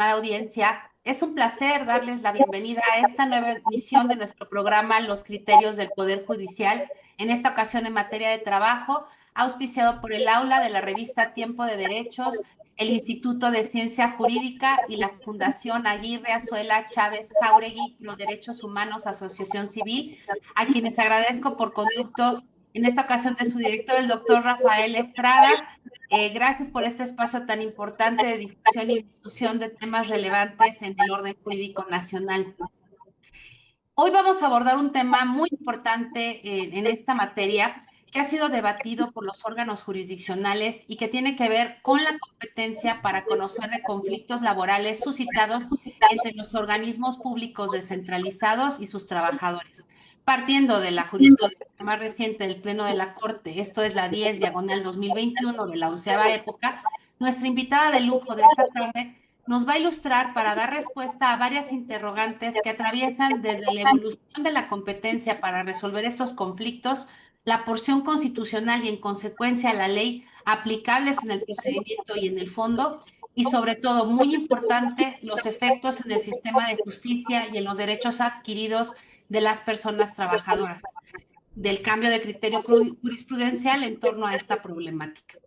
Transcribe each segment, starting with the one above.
estimada audiencia. Es un placer darles la bienvenida a esta nueva emisión de nuestro programa Los Criterios del Poder Judicial, en esta ocasión en materia de trabajo, auspiciado por el aula de la revista Tiempo de Derechos, el Instituto de Ciencia Jurídica y la Fundación Aguirre Azuela Chávez Jauregui, Los Derechos Humanos, Asociación Civil, a quienes agradezco por conducto en esta ocasión de su director, el doctor Rafael Estrada. Gracias por este espacio tan importante de difusión y discusión de temas relevantes en el orden jurídico nacional. Hoy vamos a abordar un tema muy importante en esta materia que ha sido debatido por los órganos jurisdiccionales y que tiene que ver con la competencia para conocer de conflictos laborales suscitados entre los organismos públicos descentralizados y sus trabajadores. Partiendo de la jurisprudencia más reciente del Pleno de la Corte, esto es la 10/2021 de la 11ª época, nuestra invitada de lujo de esta tarde nos va a ilustrar para dar respuesta a varias interrogantes que atraviesan desde la evolución de la competencia para resolver estos conflictos, la porción constitucional y en consecuencia la ley aplicables en el procedimiento y en el fondo, y sobre todo, muy importante, los efectos en el sistema de justicia y en los derechos adquiridos de las personas trabajadoras, del cambio de criterio jurisprudencial en torno a esta problemática.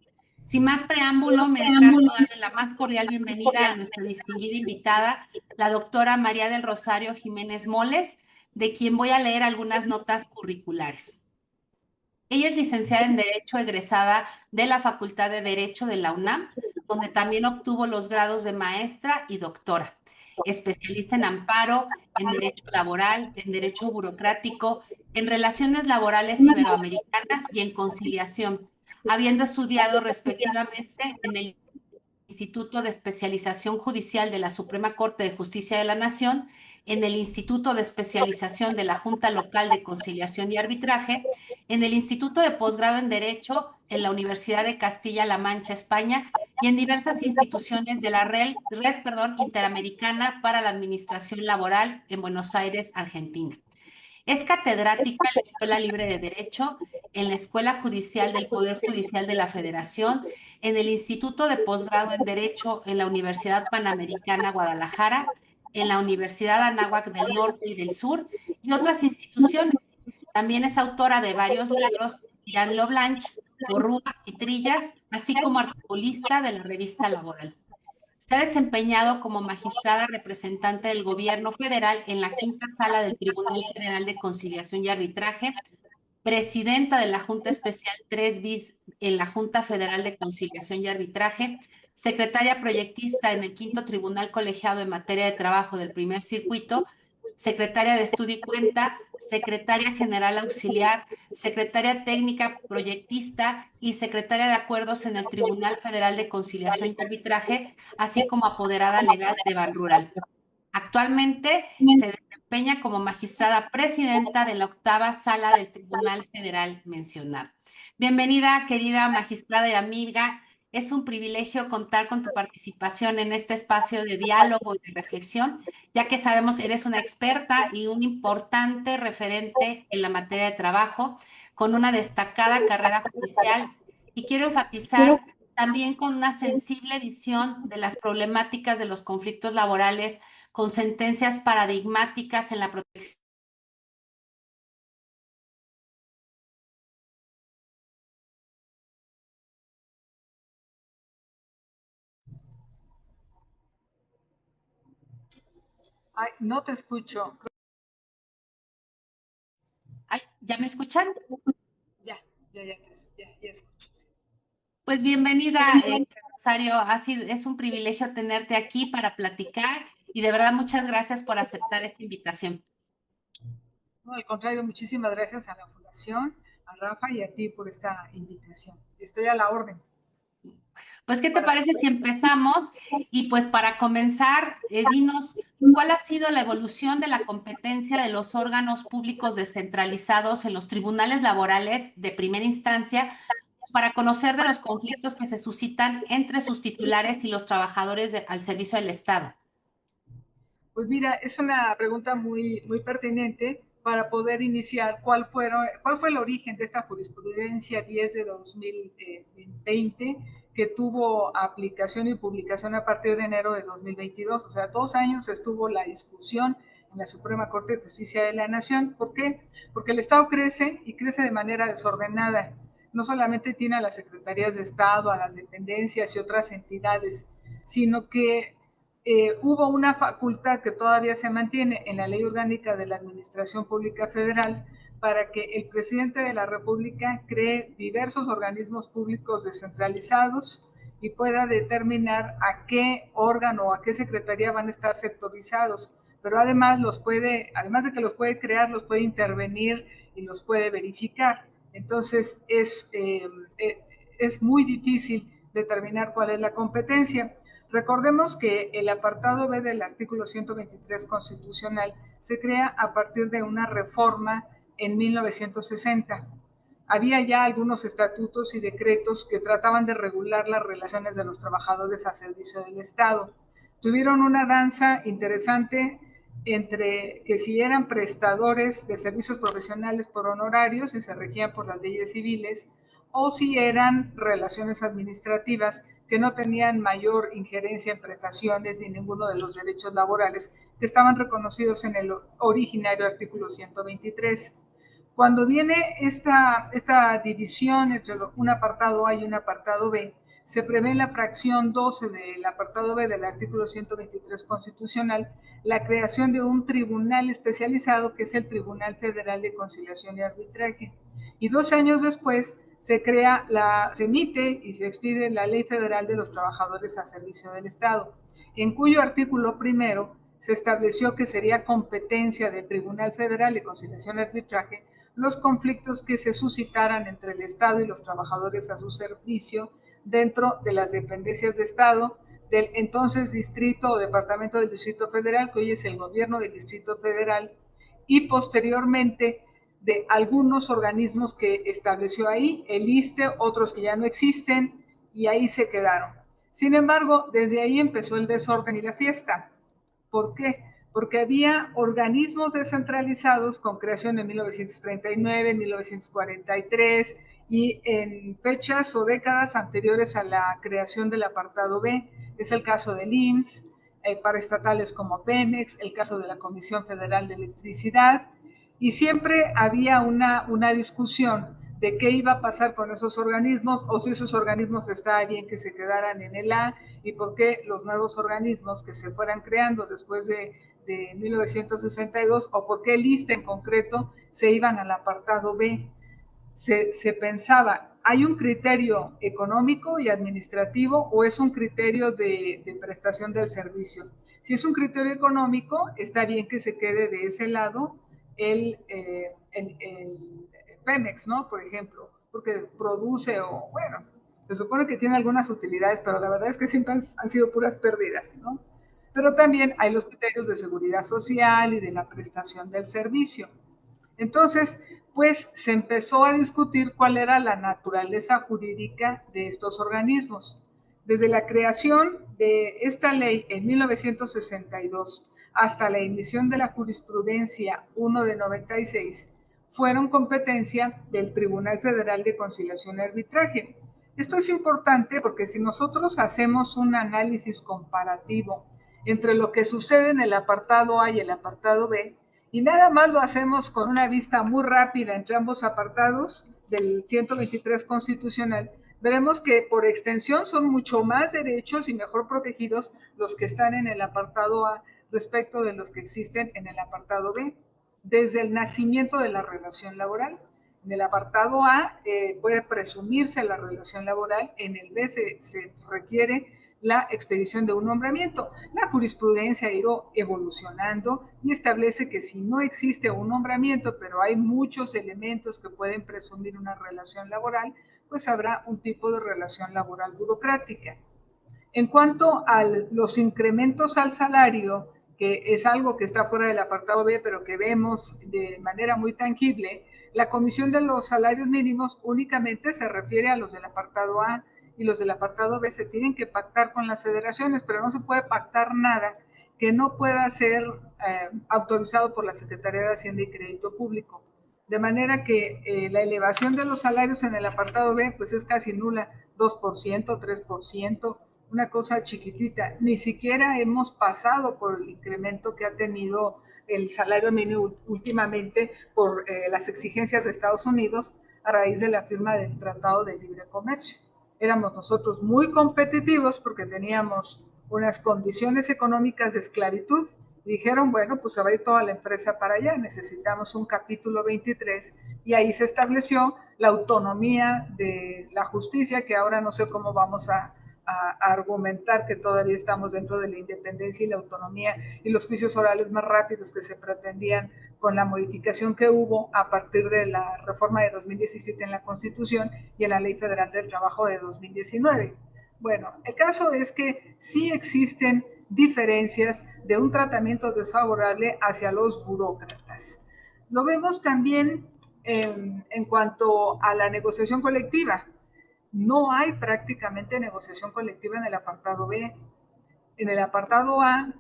Sin más preámbulo, me declaro darle la más cordial bienvenida a nuestra distinguida invitada, la doctora María del Rosario Jiménez Moles, de quien voy a leer algunas notas curriculares. Ella es licenciada en Derecho, egresada de la Facultad de Derecho de la UNAM, donde también obtuvo los grados de maestra y doctora. Especialista en amparo, en derecho laboral, en derecho burocrático, en relaciones laborales iberoamericanas y en conciliación, habiendo estudiado respectivamente en el Instituto de Especialización Judicial de la Suprema Corte de Justicia de la Nación, en el Instituto de Especialización de la Junta Local de Conciliación y Arbitraje, en el Instituto de Posgrado en Derecho en la Universidad de Castilla-La Mancha, España, y en diversas instituciones de la Red Interamericana para la Administración Laboral en Buenos Aires, Argentina. Es catedrática en la Escuela Libre de Derecho, en la Escuela Judicial del Poder Judicial de la Federación, en el Instituto de Posgrado en Derecho en la Universidad Panamericana Guadalajara, en la Universidad Anáhuac del Norte y del Sur y otras instituciones. También es autora de varios libros, Tirán Lo Blanche, Borrúa y Trillas, así como articulista de la revista Laboral. Se ha desempeñado como magistrada representante del Gobierno Federal en la quinta sala del Tribunal Federal de Conciliación y Arbitraje, presidenta de la Junta Especial 3 bis en la Junta Federal de Conciliación y Arbitraje, secretaria proyectista en el quinto Tribunal Colegiado en materia de trabajo del primer circuito, secretaria de Estudio y Cuenta, secretaria general auxiliar, secretaria técnica proyectista y secretaria de acuerdos en el Tribunal Federal de Conciliación y Arbitraje, así como apoderada legal de Banrural. Actualmente se desempeña como magistrada presidenta de la 8ª Sala del Tribunal Federal mencionado. Bienvenida, querida magistrada y amiga. Es un privilegio contar con tu participación en este espacio de diálogo y de reflexión, ya que sabemos eres una experta y un importante referente en la materia de trabajo, con una destacada carrera judicial. Y quiero enfatizar también con una sensible visión de las problemáticas de los conflictos laborales, con sentencias paradigmáticas en la protección. Ay, no te escucho. Ay, ¿ya me escuchan? Ya escucho. Sí. Pues bienvenida, Rosario. Es un privilegio tenerte aquí para platicar y de verdad muchas gracias por aceptar esta invitación. No, al contrario, muchísimas gracias a la Fundación, a Rafa y a ti por esta invitación. Estoy a la orden. Pues, ¿qué te parece si empezamos? Y pues para comenzar, dinos, ¿cuál ha sido la evolución de la competencia de los órganos públicos descentralizados en los tribunales laborales de primera instancia para conocer de los conflictos que se suscitan entre sus titulares y los trabajadores al servicio del Estado? Pues mira, es una pregunta muy pertinente para poder iniciar cuál fue el origen de esta jurisprudencia 10 de 2020 que tuvo aplicación y publicación a partir de enero de 2022. O sea, 2 años estuvo la discusión en la Suprema Corte de Justicia de la Nación. ¿Por qué? Porque el Estado crece y crece de manera desordenada. No solamente tiene a las secretarías de Estado, a las dependencias y otras entidades, sino que hubo una facultad que todavía se mantiene en la Ley Orgánica de la Administración Pública Federal para que el presidente de la República cree diversos organismos públicos descentralizados y pueda determinar a qué órgano o a qué secretaría van a estar sectorizados. Pero además además de que los puede crear, los puede intervenir y los puede verificar. Entonces es muy difícil determinar cuál es la competencia. Recordemos que el apartado B del artículo 123 constitucional se crea a partir de una reforma en 1960. Había ya algunos estatutos y decretos que trataban de regular las relaciones de los trabajadores a servicio del Estado. Tuvieron una danza interesante entre que si eran prestadores de servicios profesionales por honorarios y se regían por las leyes civiles, o si eran relaciones administrativas que no tenían mayor injerencia en prestaciones ni ninguno de los derechos laborales que estaban reconocidos en el originario artículo 123. Cuando viene esta división entre un apartado A y un apartado B, se prevé en la fracción 12 del apartado B del artículo 123 constitucional la creación de un tribunal especializado que es el Tribunal Federal de Conciliación y Arbitraje. Y 12 años después se emite y se expide la Ley Federal de los Trabajadores a Servicio del Estado, en cuyo artículo primero se estableció que sería competencia del Tribunal Federal de Conciliación y Arbitraje los conflictos que se suscitaran entre el Estado y los trabajadores a su servicio dentro de las dependencias de Estado del entonces Distrito o Departamento del Distrito Federal, que hoy es el Gobierno del Distrito Federal, y posteriormente de algunos organismos que estableció ahí, el ISSSTE, otros que ya no existen, y ahí se quedaron. Sin embargo, desde ahí empezó el desorden y la fiesta. ¿Por qué? Porque había organismos descentralizados con creación en 1939, 1943 y en fechas o décadas anteriores a la creación del apartado B. Es el caso del IMSS, paraestatales como Pemex, el caso de la Comisión Federal de Electricidad, y siempre había una discusión de qué iba a pasar con esos organismos o si esos organismos estaba bien que se quedaran en el A y por qué los nuevos organismos que se fueran creando después de 1962 o por qué el ISSSTE en concreto se iban al apartado B. Se pensaba, ¿hay un criterio económico y administrativo o es un criterio de prestación del servicio? Si es un criterio económico, está bien que se quede de ese lado el Pemex, ¿no? Por ejemplo, porque produce o, bueno, se supone que tiene algunas utilidades, pero la verdad es que siempre han sido puras pérdidas, ¿no? Pero también hay los criterios de seguridad social y de la prestación del servicio. Entonces, pues se empezó a discutir cuál era la naturaleza jurídica de estos organismos. Desde la creación de esta ley en 1962 hasta la emisión de la jurisprudencia 1 de 96, fueron competencia del Tribunal Federal de Conciliación y Arbitraje. Esto es importante porque si nosotros hacemos un análisis comparativo entre lo que sucede en el apartado A y el apartado B, y nada más lo hacemos con una vista muy rápida entre ambos apartados del 123 constitucional, veremos que por extensión son mucho más derechos y mejor protegidos los que están en el apartado A respecto de los que existen en el apartado B, desde el nacimiento de la relación laboral. En el apartado A puede presumirse la relación laboral, en el B se requiere la expedición de un nombramiento. La jurisprudencia ha ido evolucionando y establece que si no existe un nombramiento, pero hay muchos elementos que pueden presumir una relación laboral, pues habrá un tipo de relación laboral burocrática. En cuanto a los incrementos al salario, que es algo que está fuera del apartado B, pero que vemos de manera muy tangible, la Comisión de los Salarios Mínimos únicamente se refiere a los del apartado A, y los del apartado B se tienen que pactar con las federaciones, pero no se puede pactar nada que no pueda ser autorizado por la Secretaría de Hacienda y Crédito Público. de manera que la elevación de los salarios en el apartado B pues es casi nula, 2%, 3%, una cosa chiquitita. Ni siquiera hemos pasado por el incremento que ha tenido el salario mínimo últimamente por las exigencias de Estados Unidos a raíz de la firma del Tratado de Libre Comercio. Éramos nosotros muy competitivos porque teníamos unas condiciones económicas de esclavitud. Dijeron, bueno, pues se va a ir toda la empresa para allá, necesitamos un capítulo 23 y ahí se estableció la autonomía de la justicia, que ahora no sé cómo vamos a argumentar que todavía estamos dentro de la independencia y la autonomía y los juicios orales más rápidos que se pretendían con la modificación que hubo a partir de la reforma de 2017 en la Constitución y en la Ley Federal del Trabajo de 2019. Bueno, el caso es que sí existen diferencias de un tratamiento desfavorable hacia los burócratas. Lo vemos también en cuanto a la negociación colectiva. No hay prácticamente negociación colectiva en el apartado B. En el apartado A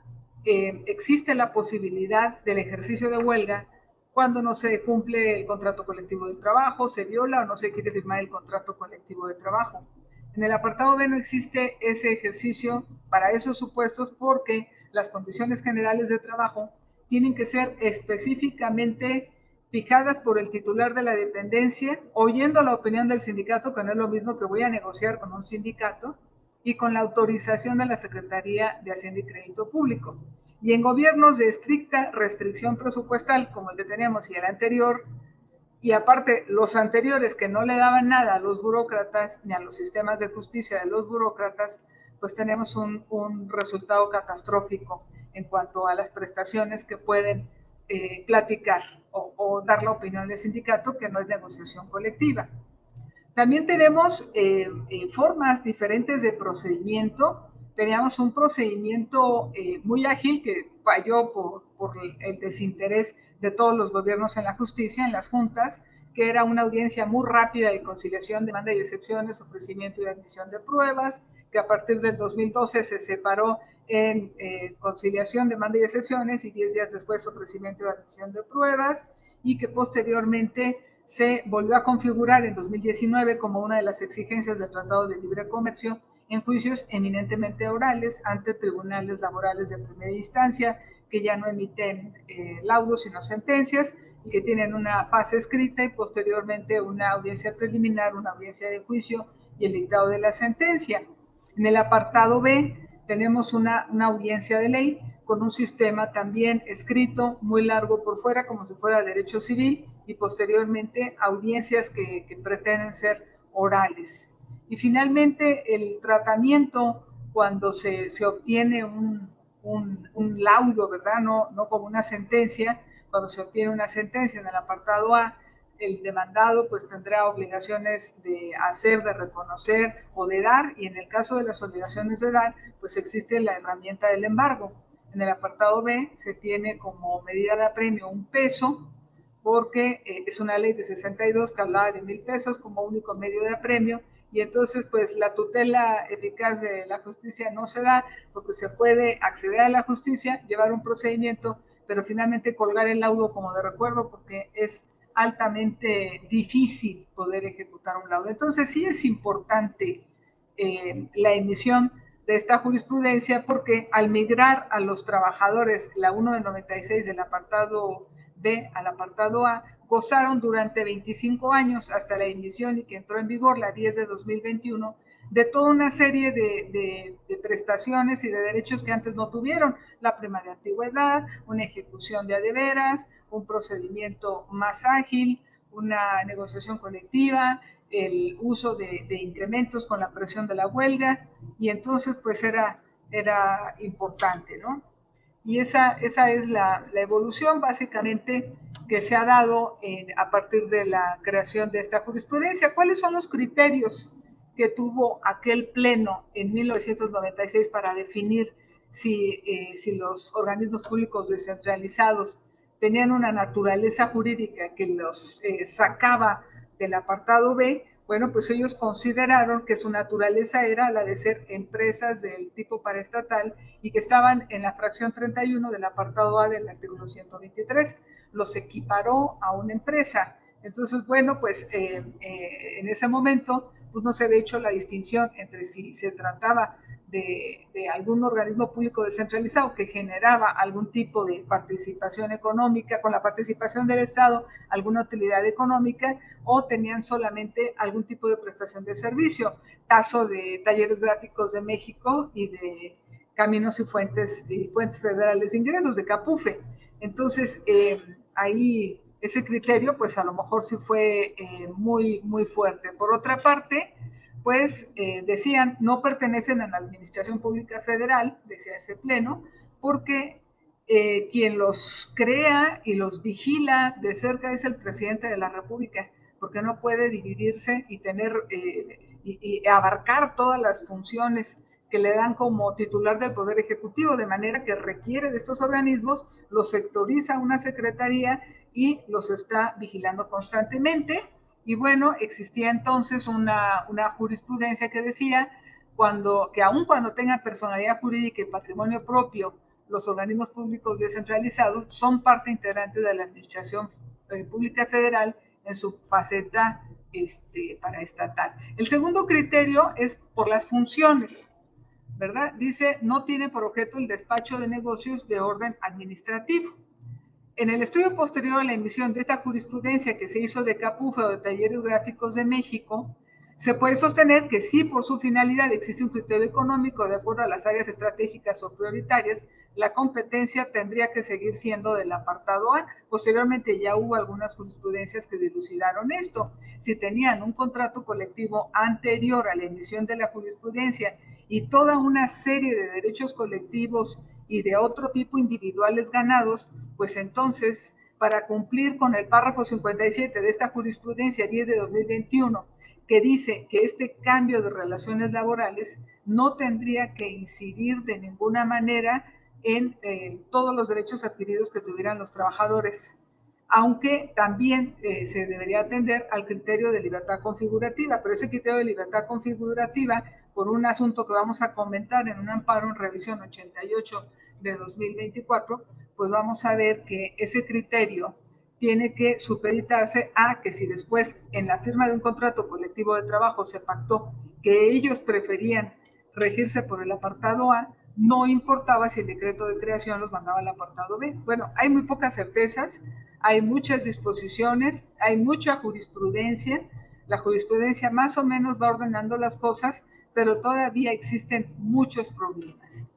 existe la posibilidad del ejercicio de huelga cuando no se cumple el contrato colectivo de trabajo, se viola o no se quiere firmar el contrato colectivo de trabajo. En el apartado B no existe ese ejercicio para esos supuestos porque las condiciones generales de trabajo tienen que ser específicamente fijadas por el titular de la dependencia, oyendo la opinión del sindicato, que no es lo mismo que voy a negociar con un sindicato, y con la autorización de la Secretaría de Hacienda y Crédito Público. Y en gobiernos de estricta restricción presupuestal, como el que teníamos y el anterior, y aparte los anteriores que no le daban nada a los burócratas ni a los sistemas de justicia de los burócratas, pues tenemos un resultado catastrófico en cuanto a las prestaciones que pueden platicar o dar la opinión del sindicato, que no es negociación colectiva. También tenemos formas diferentes de procedimiento. Teníamos un procedimiento muy ágil que falló por el desinterés de todos los gobiernos en la justicia, en las juntas, que era una audiencia muy rápida de conciliación, demanda y excepciones, ofrecimiento y admisión de pruebas, que a partir del 2012 se separó en conciliación, demanda y excepciones, y 10 días después ofrecimiento y admisión de pruebas, y que posteriormente se volvió a configurar en 2019 como una de las exigencias del Tratado de Libre Comercio en juicios eminentemente orales ante tribunales laborales de primera instancia que ya no emiten laudos sino sentencias y que tienen una fase escrita y posteriormente una audiencia preliminar, una audiencia de juicio y el dictado de la sentencia. En el apartado B tenemos una audiencia de ley con un sistema también escrito muy largo por fuera, como si fuera derecho civil, y posteriormente audiencias que pretenden ser orales. Y finalmente el tratamiento cuando se obtiene un laudo, ¿verdad? No como una sentencia, cuando se obtiene una sentencia en el apartado A, el demandado pues tendrá obligaciones de hacer, de reconocer o de dar, y en el caso de las obligaciones de dar, pues existe la herramienta del embargo. En el apartado B se tiene como medida de apremio un peso, porque es una ley de 62 que hablaba de 1,000 pesos como único medio de apremio, y entonces pues la tutela eficaz de la justicia no se da porque se puede acceder a la justicia, llevar un procedimiento, pero finalmente colgar el laudo como de recuerdo porque es altamente difícil poder ejecutar un laudo. Entonces sí es importante la emisión de esta jurisprudencia porque al migrar a los trabajadores la 1 del 96 del apartado B al apartado A, gozaron durante 25 años hasta la emisión y que entró en vigor la 10 de 2021 de toda una serie de prestaciones y de derechos que antes no tuvieron, la prima de antigüedad, una ejecución de adeveras, un procedimiento más ágil, una negociación colectiva, el uso de incrementos con la presión de la huelga, y entonces pues era importante, ¿no? Y esa es la evolución básicamente que se ha dado a partir de la creación de esta jurisprudencia. ¿Cuáles son los criterios que tuvo aquel pleno en 1996 para definir si los organismos públicos descentralizados tenían una naturaleza jurídica que los sacaba del apartado B? Bueno, pues ellos consideraron que su naturaleza era la de ser empresas del tipo paraestatal y que estaban en la fracción 31 del apartado A del artículo 123. los equiparó a una empresa. Entonces, bueno, pues en ese momento pues no se había hecho la distinción entre si se trataba de algún organismo público descentralizado que generaba algún tipo de participación económica, con la participación del Estado, alguna utilidad económica, o tenían solamente algún tipo de prestación de servicio. Caso de Talleres Gráficos de México y de Caminos y Puentes Federales de Ingresos, de CAPUFE. Entonces, ahí ese criterio, pues a lo mejor sí fue muy, muy fuerte. Por otra parte, pues decían, no pertenecen a la Administración Pública Federal, decía ese pleno, porque quien los crea y los vigila de cerca es el presidente de la República, porque no puede dividirse y tener y abarcar todas las funciones que le dan como titular del Poder Ejecutivo, de manera que requiere de estos organismos, los sectoriza una secretaría y los está vigilando constantemente. Y bueno, existía entonces una jurisprudencia que decía que aun cuando tengan personalidad jurídica y patrimonio propio, los organismos públicos descentralizados son parte integrante de la Administración Pública Federal en su faceta paraestatal. El segundo criterio es por las funciones, ¿verdad? Dice, no tiene por objeto el despacho de negocios de orden administrativo. En el estudio posterior a la emisión de esta jurisprudencia que se hizo de CAPUFE o de Talleres Gráficos de México, se puede sostener que sí, por su finalidad existe un criterio económico de acuerdo a las áreas estratégicas o prioritarias, la competencia tendría que seguir siendo del apartado A. Posteriormente ya hubo algunas jurisprudencias que dilucidaron esto. Si tenían un contrato colectivo anterior a la emisión de la jurisprudencia y toda una serie de derechos colectivos y de otro tipo individuales ganados, pues entonces, para cumplir con el párrafo 57 de esta jurisprudencia 10 de 2021, que dice que este cambio de relaciones laborales no tendría que incidir de ninguna manera en todos los derechos adquiridos que tuvieran los trabajadores, aunque también se debería atender al criterio de libertad configurativa, pero ese criterio de libertad configurativa, por un asunto que vamos a comentar en un amparo en revisión 88 de 2024, pues vamos a ver que ese criterio tiene que supeditarse a que si después en la firma de un contrato colectivo de trabajo se pactó que ellos preferían regirse por el apartado A, no importaba si el decreto de creación los mandaba al apartado B. Bueno, hay muy pocas certezas, hay muchas disposiciones, hay mucha jurisprudencia, la jurisprudencia más o menos va ordenando las cosas, pero todavía existen muchos problemas.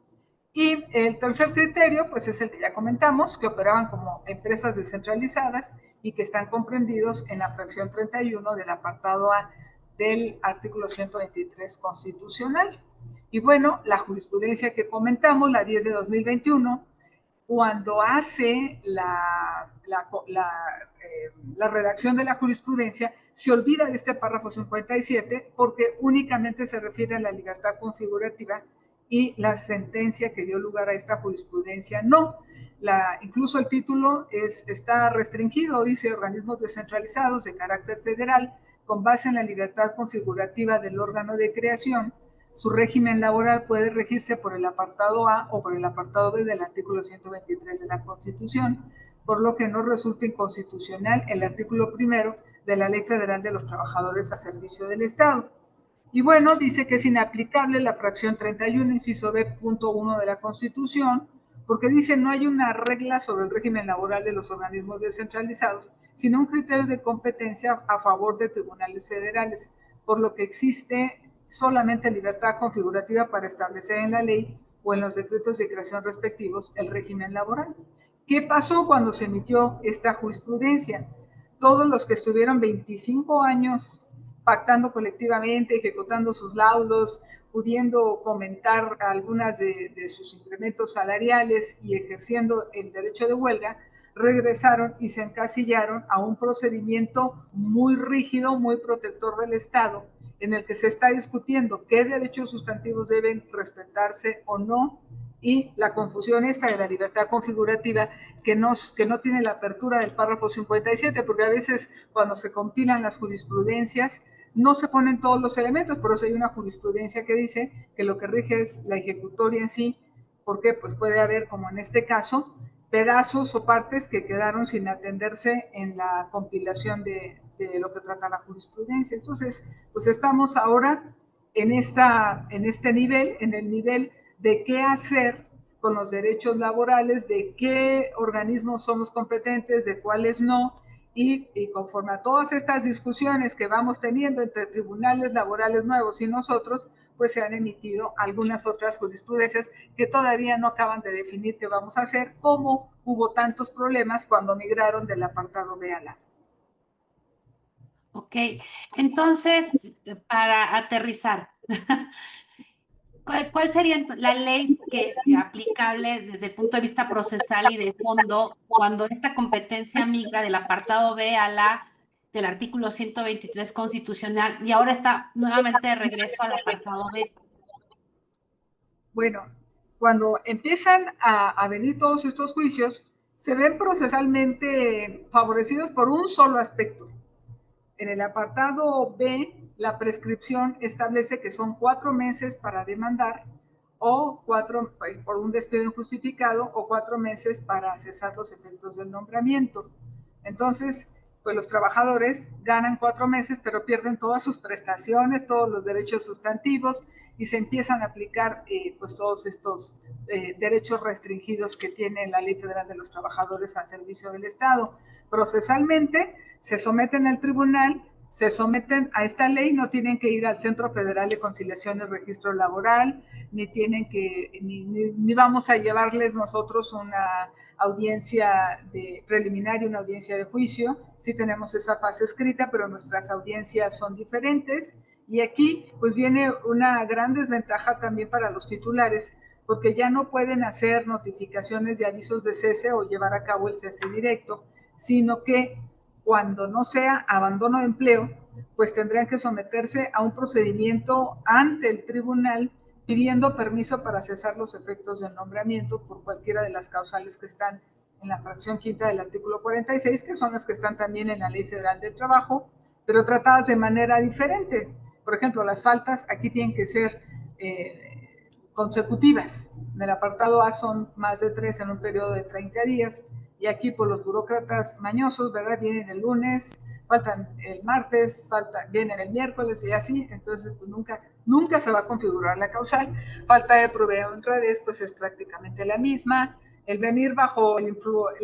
Y el tercer criterio, pues es el que ya comentamos, que operaban como empresas descentralizadas y que están comprendidos en la fracción 31 del apartado A del artículo 123 constitucional. Y bueno, la jurisprudencia que comentamos, la 10 de 2021, cuando hace la redacción de la jurisprudencia, se olvida de este párrafo 57 porque únicamente se refiere a la libertad configurativa y la sentencia que dio lugar a esta jurisprudencia no. Incluso el título está restringido, dice organismos descentralizados de carácter federal con base en la libertad configurativa del órgano de creación. Su régimen laboral puede regirse por el apartado A o por el apartado B del artículo 123 de la Constitución, por lo que no resulta inconstitucional el artículo primero de la Ley Federal de los Trabajadores a Servicio del Estado. Y bueno, dice que es inaplicable la fracción 31, inciso B, punto 1 de la Constitución, porque dice no hay una regla sobre el régimen laboral de los organismos descentralizados, sino un criterio de competencia a favor de tribunales federales, por lo que existe solamente libertad configurativa para establecer en la ley o en los decretos de creación respectivos el régimen laboral. ¿Qué pasó cuando se emitió esta jurisprudencia? Todos los que estuvieron 25 años pactando colectivamente, ejecutando sus laudos, pudiendo comentar algunas de sus incrementos salariales y ejerciendo el derecho de huelga, regresaron y se encasillaron a un procedimiento muy rígido, muy protector del Estado, en el que se está discutiendo qué derechos sustantivos deben respetarse o no, y la confusión esa de la libertad configurativa que no tiene la apertura del párrafo 57, porque a veces cuando se compilan las jurisprudencias no se ponen todos los elementos, por eso hay una jurisprudencia que dice que lo que rige es la ejecutoria en sí, porque pues puede haber, como en este caso, pedazos o partes que quedaron sin atenderse en la compilación de lo que trata la jurisprudencia. Entonces, pues estamos ahora en este nivel, en el nivel de qué hacer con los derechos laborales, de qué organismos somos competentes, de cuáles no, y conforme a todas estas discusiones que vamos teniendo entre tribunales laborales nuevos y nosotros, pues se han emitido algunas otras jurisprudencias que todavía no acaban de definir qué vamos a hacer, como hubo tantos problemas cuando migraron del apartado B a la. Ok, entonces, para aterrizar, ¿cuál sería la ley que es aplicable desde el punto de vista procesal y de fondo cuando esta competencia migra del apartado B a la del artículo 123 constitucional y ahora está nuevamente de regreso al apartado B? Bueno, cuando empiezan a venir todos estos juicios, se ven procesalmente favorecidos por un solo aspecto. En el apartado B, la prescripción establece que son 4 meses para demandar o 4 por un despido injustificado o 4 meses para cesar los efectos del nombramiento. Entonces, pues los trabajadores ganan 4 meses, pero pierden todas sus prestaciones, todos los derechos sustantivos y se empiezan a aplicar pues todos estos derechos restringidos que tiene la Ley Federal de los Trabajadores al servicio del Estado. Procesalmente, se someten al tribunal, se someten a esta ley, no tienen que ir al Centro Federal de Conciliación y Registro Laboral, ni vamos a llevarles nosotros una audiencia preliminar y una audiencia de juicio. Sí tenemos esa fase escrita, pero nuestras audiencias son diferentes. Y aquí pues viene una gran desventaja también para los titulares, porque ya no pueden hacer notificaciones de avisos de cese o llevar a cabo el cese directo, sino que cuando no sea abandono de empleo, pues tendrían que someterse a un procedimiento ante el tribunal pidiendo permiso para cesar los efectos del nombramiento por cualquiera de las causales que están en la fracción quinta del artículo 46, que son las que están también en la Ley Federal del Trabajo, pero tratadas de manera diferente. Por ejemplo, las faltas aquí tienen que ser consecutivas. En el apartado A son más de 3 en un periodo de 30 días, y aquí por los burócratas mañosos, ¿verdad? Vienen el lunes, faltan el martes, vienen el miércoles y así, entonces pues nunca se va a configurar la causal. Falta de prueba en redes, pues es prácticamente la misma. El venir bajo la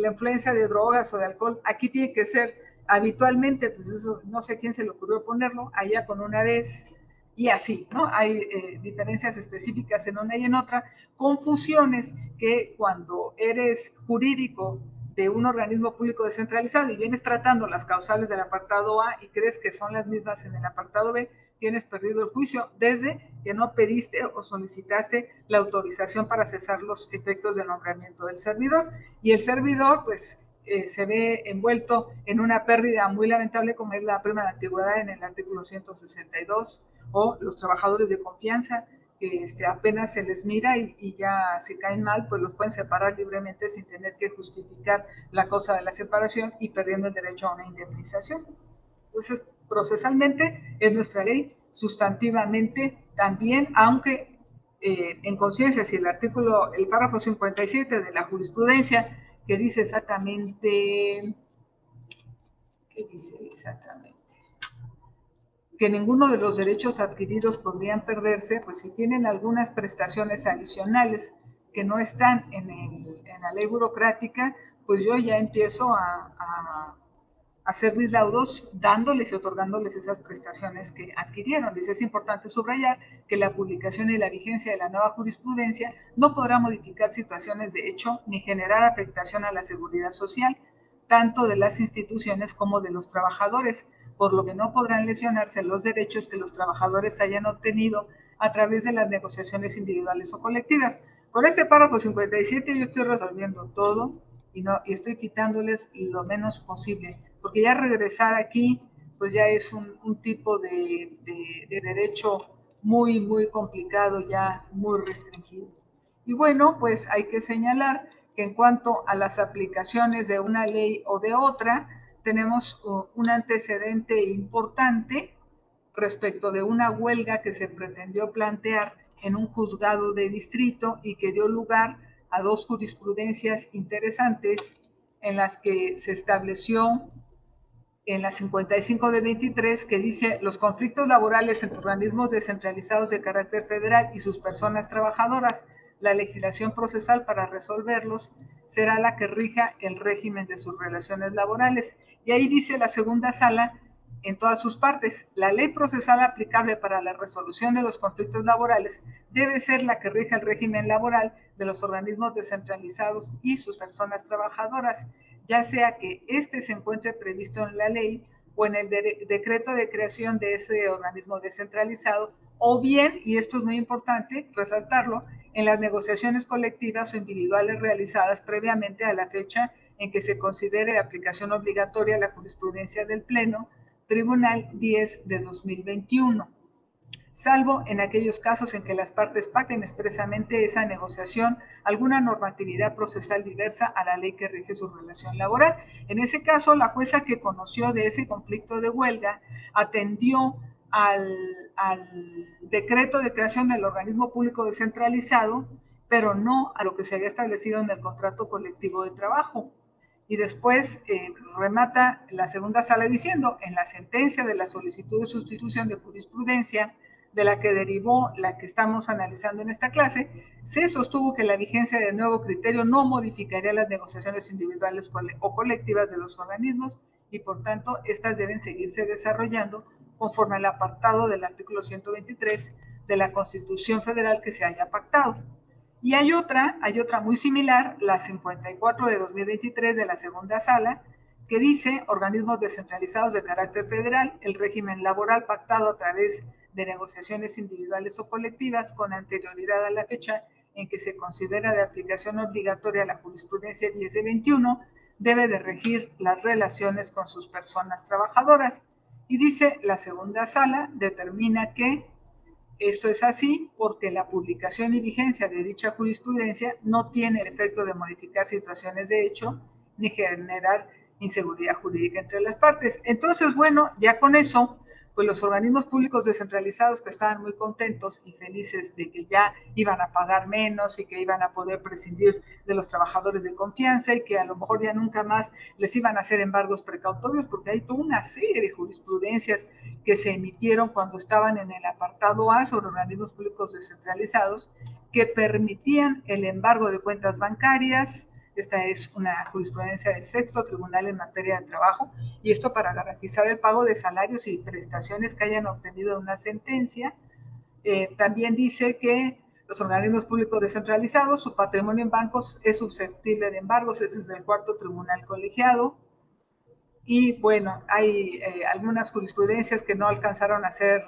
influencia de drogas o de alcohol, aquí tiene que ser habitualmente, pues eso no sé quién se le ocurrió ponerlo, allá con una vez, y así, ¿no? Hay diferencias específicas en una y en otra, confusiones que cuando eres jurídico de un organismo público descentralizado y vienes tratando las causales del apartado A y crees que son las mismas en el apartado B, tienes perdido el juicio desde que no pediste o solicitaste la autorización para cesar los efectos de nombramiento del servidor. Y el servidor, pues, se ve envuelto en una pérdida muy lamentable como es la prima de antigüedad en el artículo 162, o los trabajadores de confianza, que apenas se les mira y ya se caen mal, pues los pueden separar libremente sin tener que justificar la causa de la separación y perdiendo el derecho a una indemnización. Entonces, procesalmente es nuestra ley, sustantivamente también, aunque en conciencia, si el párrafo 57 de la jurisprudencia, que dice exactamente, ¿qué dice exactamente? Que ninguno de los derechos adquiridos podrían perderse, pues si tienen algunas prestaciones adicionales que no están en la ley burocrática, pues yo ya empiezo a hacer mis laudos dándoles y otorgándoles esas prestaciones que adquirieron. Es importante subrayar que la publicación y la vigencia de la nueva jurisprudencia no podrá modificar situaciones de hecho ni generar afectación a la seguridad social, tanto de las instituciones como de los trabajadores, por lo que no podrán lesionarse los derechos que los trabajadores hayan obtenido a través de las negociaciones individuales o colectivas. Con este párrafo 57 yo estoy resolviendo todo y estoy quitándoles lo menos posible, porque ya regresar aquí pues ya es un tipo de derecho muy complicado, ya muy restringido. Y bueno, pues hay que señalar que en cuanto a las aplicaciones de una ley o de otra, tenemos un antecedente importante respecto de una huelga que se pretendió plantear en un juzgado de distrito y que dio lugar a dos jurisprudencias interesantes en las que se estableció en la 55 de 23, que dice: los conflictos laborales entre organismos descentralizados de carácter federal y sus personas trabajadoras, la legislación procesal para resolverlos será la que rija el régimen de sus relaciones laborales. Y ahí dice la segunda sala, en todas sus partes: la ley procesal aplicable para la resolución de los conflictos laborales debe ser la que rija el régimen laboral de los organismos descentralizados y sus personas trabajadoras, ya sea que éste se encuentre previsto en la ley o en el decreto de creación de ese organismo descentralizado, o bien, y esto es muy importante resaltarlo, en las negociaciones colectivas o individuales realizadas previamente a la fecha en que se considere de aplicación obligatoria la jurisprudencia del Pleno Tribunal 10 de 2021, salvo en aquellos casos en que las partes pacten expresamente esa negociación alguna normatividad procesal diversa a la ley que rige su relación laboral. En ese caso, la jueza que conoció de ese conflicto de huelga atendió al decreto de creación del organismo público descentralizado, pero no a lo que se había establecido en el contrato colectivo de trabajo. Y después remata la segunda sala diciendo: en la sentencia de la solicitud de sustitución de jurisprudencia de la que derivó la que estamos analizando en esta clase, se sostuvo que la vigencia del nuevo criterio no modificaría las negociaciones individuales o colectivas de los organismos y, por tanto, estas deben seguirse desarrollando conforme al apartado del artículo 123 de la Constitución Federal que se haya pactado. Y hay otra muy similar, la 54 de 2023 de la segunda sala, que dice: organismos descentralizados de carácter federal, el régimen laboral pactado a través de negociaciones individuales o colectivas con anterioridad a la fecha en que se considera de aplicación obligatoria la jurisprudencia 10 de 21, debe de regir las relaciones con sus personas trabajadoras. Y dice la segunda sala, determina que esto es así porque la publicación y vigencia de dicha jurisprudencia no tiene el efecto de modificar situaciones de hecho ni generar inseguridad jurídica entre las partes. Entonces, bueno, ya con eso, pues los organismos públicos descentralizados, que estaban muy contentos y felices de que ya iban a pagar menos y que iban a poder prescindir de los trabajadores de confianza y que a lo mejor ya nunca más les iban a hacer embargos precautorios, porque hay toda una serie de jurisprudencias que se emitieron cuando estaban en el apartado A sobre organismos públicos descentralizados que permitían el embargo de cuentas bancarias. Esta es una jurisprudencia del Sexto Tribunal en materia de trabajo, y esto para garantizar el pago de salarios y prestaciones que hayan obtenido una sentencia. También dice que los organismos públicos descentralizados, su patrimonio en bancos es susceptible de embargos, ese es del Cuarto Tribunal Colegiado. Y bueno, hay algunas jurisprudencias que no alcanzaron a ser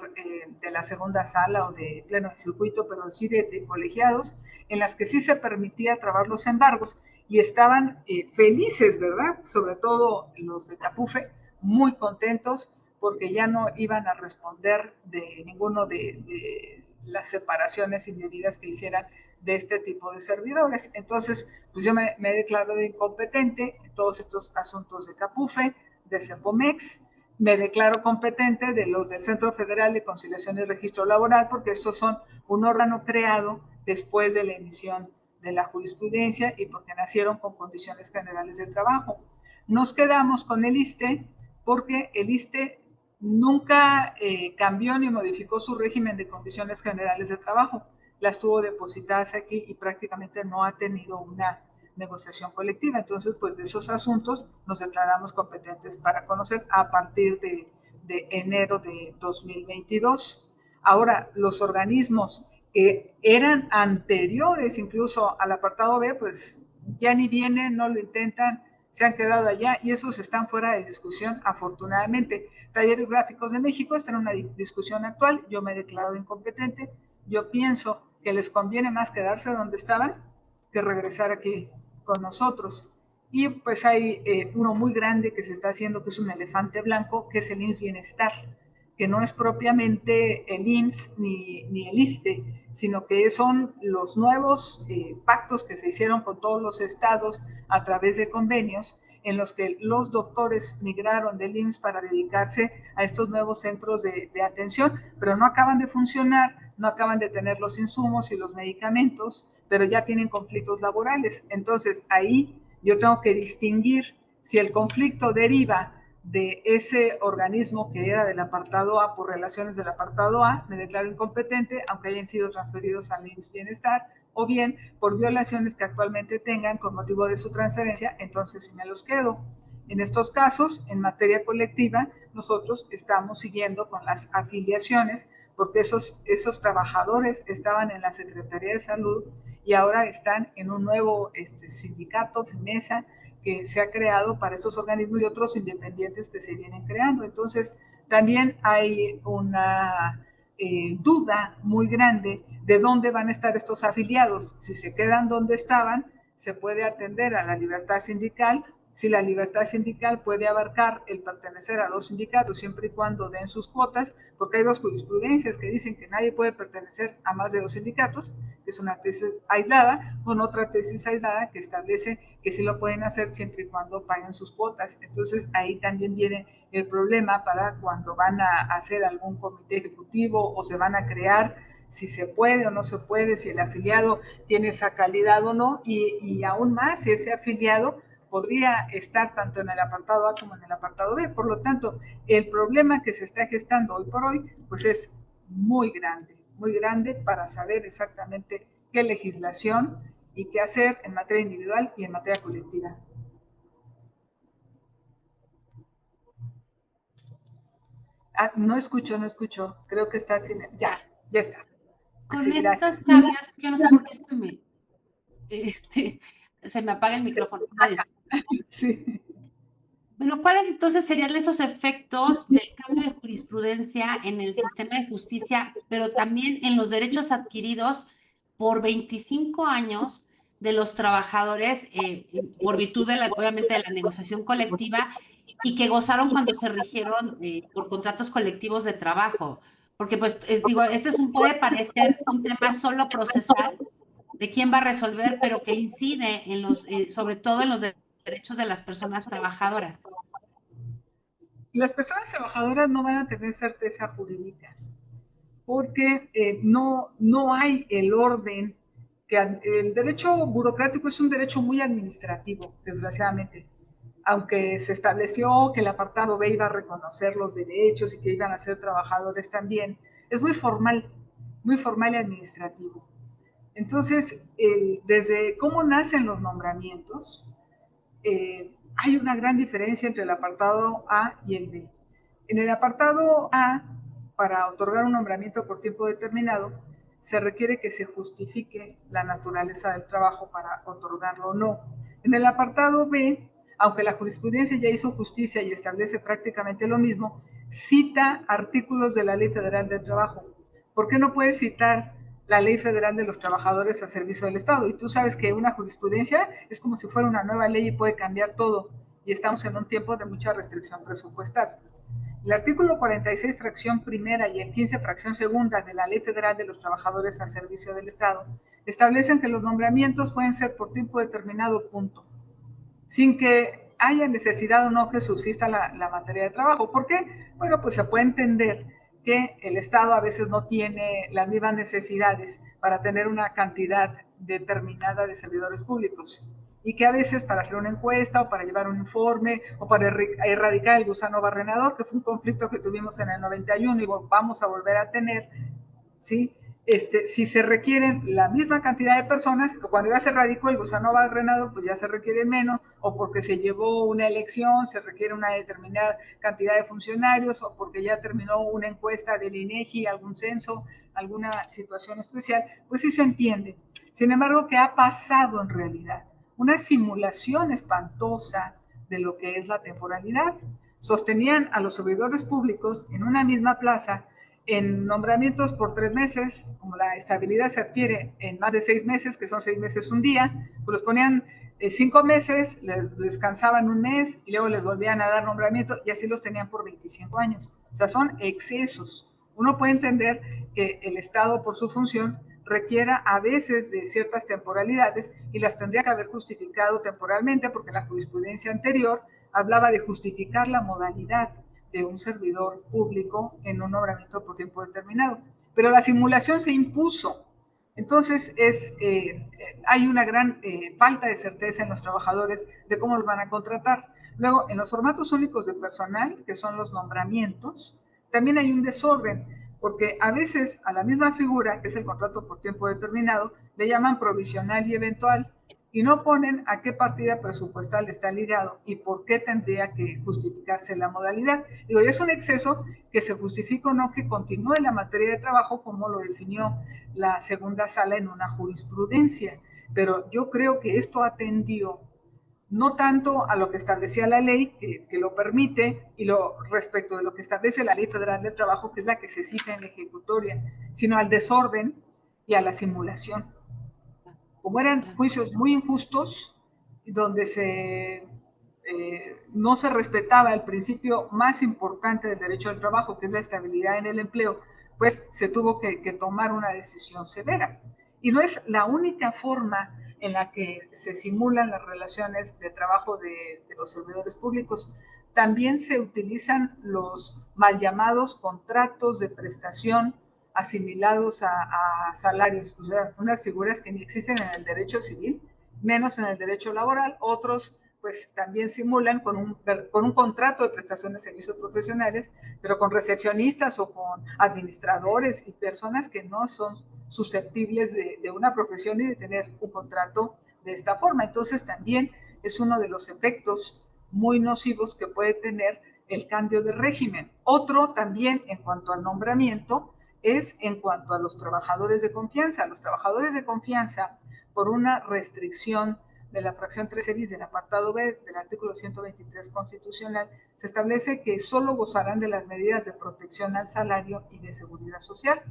de la segunda sala o de pleno de circuito, pero sí de colegiados, en las que sí se permitía trabar los embargos y estaban felices, ¿verdad? Sobre todo los de Capufe, muy contentos porque ya no iban a responder de ninguno de las separaciones indebidas que hicieran de este tipo de servidores. Entonces, pues yo me he declarado incompetente en todos estos asuntos de Capufe, de CEPOMEX, me declaro competente de los del Centro Federal de Conciliación y Registro Laboral, porque estos son un órgano creado después de la emisión de la jurisprudencia y porque nacieron con condiciones generales de trabajo. Nos quedamos con el ISSSTE porque el ISSSTE nunca cambió ni modificó su régimen de condiciones generales de trabajo. Las tuvo depositadas aquí y prácticamente no ha tenido una negociación colectiva. Entonces, pues de esos asuntos nos declaramos competentes para conocer a partir de enero de 2022. Ahora, los organismos que eran anteriores incluso al apartado B, pues ya ni vienen, no lo intentan, se han quedado allá y esos están fuera de discusión, afortunadamente. Talleres Gráficos de México está en una discusión actual, yo me he declarado incompetente, yo pienso que les conviene más quedarse donde estaban que regresar aquí con nosotros. Y pues hay uno muy grande que se está haciendo, que es un elefante blanco, que es el IMSS Bienestar, que no es propiamente el IMSS ni el ISSSTE, sino que son los nuevos pactos que se hicieron con todos los estados a través de convenios, en los que los doctores migraron del IMSS para dedicarse a estos nuevos centros de atención, pero no acaban de funcionar no acaban de tener los insumos y los medicamentos, pero ya tienen conflictos laborales. Entonces, ahí yo tengo que distinguir si el conflicto deriva de ese organismo que era del apartado A por relaciones del apartado A, me declaro incompetente, aunque hayan sido transferidos al IMSS Bienestar, o bien por violaciones que actualmente tengan con motivo de su transferencia, entonces sí me los quedo. En estos casos, en materia colectiva, nosotros estamos siguiendo con las afiliaciones, porque esos trabajadores estaban en la Secretaría de Salud y ahora están en un nuevo sindicato, FIMESA, que se ha creado para estos organismos y otros independientes que se vienen creando. Entonces, también hay una duda muy grande de dónde van a estar estos afiliados. Si se quedan donde estaban, se puede atender a la libertad sindical. Si la libertad sindical puede abarcar el pertenecer a 2 sindicatos siempre y cuando den sus cuotas, porque hay 2 jurisprudencias que dicen que nadie puede pertenecer a más de 2 sindicatos, que es una tesis aislada, con otra tesis aislada que establece que sí lo pueden hacer siempre y cuando paguen sus cuotas. Entonces ahí también viene el problema para cuando van a hacer algún comité ejecutivo o se van a crear, si se puede o no se puede, si el afiliado tiene esa calidad o no, y aún más si ese afiliado podría estar tanto en el apartado A como en el apartado B. Por lo tanto, el problema que se está gestando hoy por hoy, pues es muy grande para saber exactamente qué legislación y qué hacer en materia individual y en materia colectiva. No escucho. Creo que está sin... Ya está. Con Sí, estos gracias. cambios, es que yo no sé por qué se me apaga el micrófono. Sí. Bueno, ¿cuáles entonces serían esos efectos del cambio de jurisprudencia en el sistema de justicia, pero también en los derechos adquiridos por 25 años de los trabajadores por virtud de obviamente de la negociación colectiva y que gozaron cuando se rigieron por contratos colectivos de trabajo? Porque pues digo, puede parecer un tema solo procesal de quién va a resolver, pero que incide en sobre todo en los derechos de las personas trabajadoras. Las personas trabajadoras no van a tener certeza jurídica porque no hay el orden, que el derecho burocrático es un derecho muy administrativo, desgraciadamente. Aunque se estableció que el apartado B iba a reconocer los derechos y que iban a ser trabajadores también, es muy formal y administrativo. Entonces, desde cómo nacen los nombramientos, hay una gran diferencia entre el apartado A y el B. En el apartado A, para otorgar un nombramiento por tiempo determinado, se requiere que se justifique la naturaleza del trabajo para otorgarlo o no. En el apartado B, aunque la jurisprudencia ya hizo justicia y establece prácticamente lo mismo, cita artículos de la Ley Federal del Trabajo. ¿Por qué no puede citar la Ley Federal de los Trabajadores a Servicio del Estado? Y tú sabes que una jurisprudencia es como si fuera una nueva ley y puede cambiar todo. Y estamos en un tiempo de mucha restricción presupuestal. El artículo 46, fracción primera y el 15, fracción segunda de la Ley Federal de los Trabajadores a Servicio del Estado establecen que los nombramientos pueden ser por tiempo determinado, punto, sin que haya necesidad o no que subsista la materia de trabajo. ¿Por qué? Bueno, pues se puede entender que el Estado a veces no tiene las mismas necesidades para tener una cantidad determinada de servidores públicos y que a veces para hacer una encuesta o para llevar un informe o para erradicar el gusano barrenador, que fue un conflicto que tuvimos en el 91 y vamos a volver a tener, ¿sí? Si se requieren la misma cantidad de personas, cuando ya se radicó el gusano barrenador, pues ya se requiere menos, o porque se llevó una elección, se requiere una determinada cantidad de funcionarios, o porque ya terminó una encuesta del INEGI, algún censo, alguna situación especial, pues sí se entiende. Sin embargo, ¿qué ha pasado en realidad? Una simulación espantosa de lo que es la temporalidad. Sostenían a los servidores públicos en una misma plaza en nombramientos por 3 meses, como la estabilidad se adquiere en más de 6 meses, que son 6 meses un día, pues los ponían 5 meses, les descansaban un mes y luego les volvían a dar nombramiento y así los tenían por 25 años. O sea, son excesos. Uno puede entender que el Estado, por su función, requiera a veces de ciertas temporalidades y las tendría que haber justificado temporalmente porque la jurisprudencia anterior hablaba de justificar la modalidad de un servidor público en un nombramiento por tiempo determinado. pero la simulación se impuso. Entonces hay una gran falta de certeza en los trabajadores de cómo los van a contratar. Luego, en los formatos únicos de personal, que son los nombramientos, también hay un desorden, porque a veces a la misma figura, que es el contrato por tiempo determinado, le llaman provisional y eventual, y no ponen a qué partida presupuestal está ligado y por qué tendría que justificarse la modalidad. Digo, es un exceso que se justifica o no que continúe la materia de trabajo como lo definió la segunda sala en una jurisprudencia, pero yo creo que esto atendió no tanto a lo que establecía la ley, que lo permite, y respecto de lo que establece la Ley Federal del Trabajo, que es la que se cita en la ejecutoria, sino al desorden y a la simulación. Como eran juicios muy injustos, donde no se respetaba el principio más importante del derecho al trabajo, que es la estabilidad en el empleo, pues se tuvo que tomar una decisión severa. Y no es la única forma en la que se simulan las relaciones de trabajo de los servidores públicos. También se utilizan los mal llamados contratos de prestación asimilados a salarios, o sea, unas figuras que ni existen en el derecho civil, menos en el derecho laboral. Otros pues también simulan con un contrato de prestación de servicios profesionales, pero con recepcionistas o con administradores y personas que no son susceptibles de una profesión y de tener un contrato de esta forma. Entonces también es uno de los efectos muy nocivos que puede tener el cambio de régimen. Otro también en cuanto al nombramiento es en cuanto a los trabajadores de confianza. Los trabajadores de confianza, por una restricción de la fracción 13 bis del apartado B del artículo 123 constitucional, se establece que solo gozarán de las medidas de protección al salario y de seguridad social.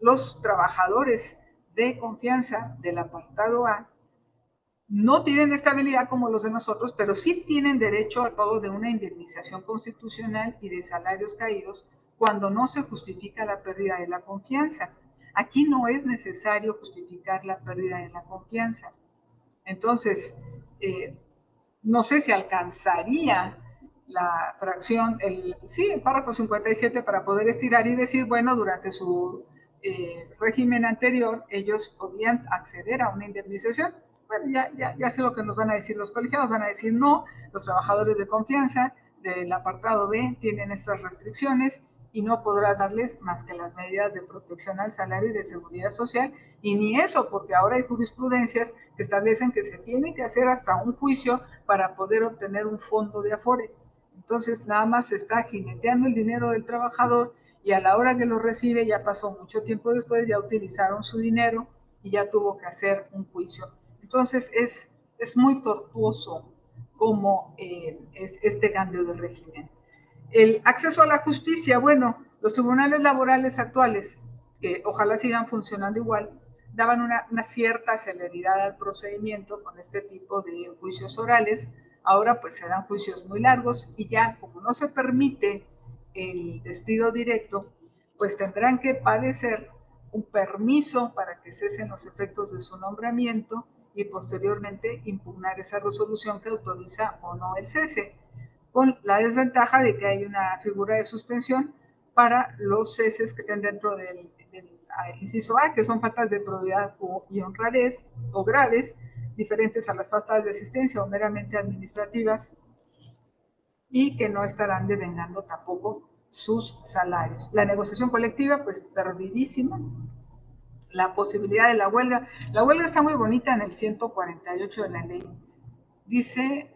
Los trabajadores de confianza del apartado A no tienen estabilidad como los de nosotros, pero sí tienen derecho al pago de una indemnización constitucional y de salarios caídos cuando no se justifica la pérdida de la confianza. Aquí no es necesario justificar la pérdida de la confianza. Entonces, no sé si alcanzaría la fracción, el párrafo 57 para poder estirar y decir, bueno, durante su régimen anterior ellos podían acceder a una indemnización. Bueno, ya sé lo que nos van a decir los colegiados, van a decir no, los trabajadores de confianza del apartado B tienen estas restricciones y no podrás darles más que las medidas de protección al salario y de seguridad social, y ni eso, porque ahora hay jurisprudencias que establecen que se tiene que hacer hasta un juicio para poder obtener un fondo de afore. Entonces nada más se está jineteando el dinero del trabajador y a la hora que lo recibe ya pasó mucho tiempo después, ya utilizaron su dinero y ya tuvo que hacer un juicio. Entonces es muy tortuoso como es este cambio de régimen. El acceso a la justicia, bueno, los tribunales laborales actuales, que ojalá sigan funcionando igual, daban una cierta celeridad al procedimiento con este tipo de juicios orales. Ahora pues se dan juicios muy largos y ya como no se permite el despido directo, pues tendrán que padecer un permiso para que cesen los efectos de su nombramiento y posteriormente impugnar esa resolución que autoriza o no el cese, con la desventaja de que hay una figura de suspensión para los ceses que estén dentro del inciso A, que son faltas de probidad y honradez o graves, diferentes a las faltas de asistencia o meramente administrativas, y que no estarán devengando tampoco sus salarios. La negociación colectiva, pues perdidísima. La posibilidad de la huelga está muy bonita en el 148 de la ley. Dice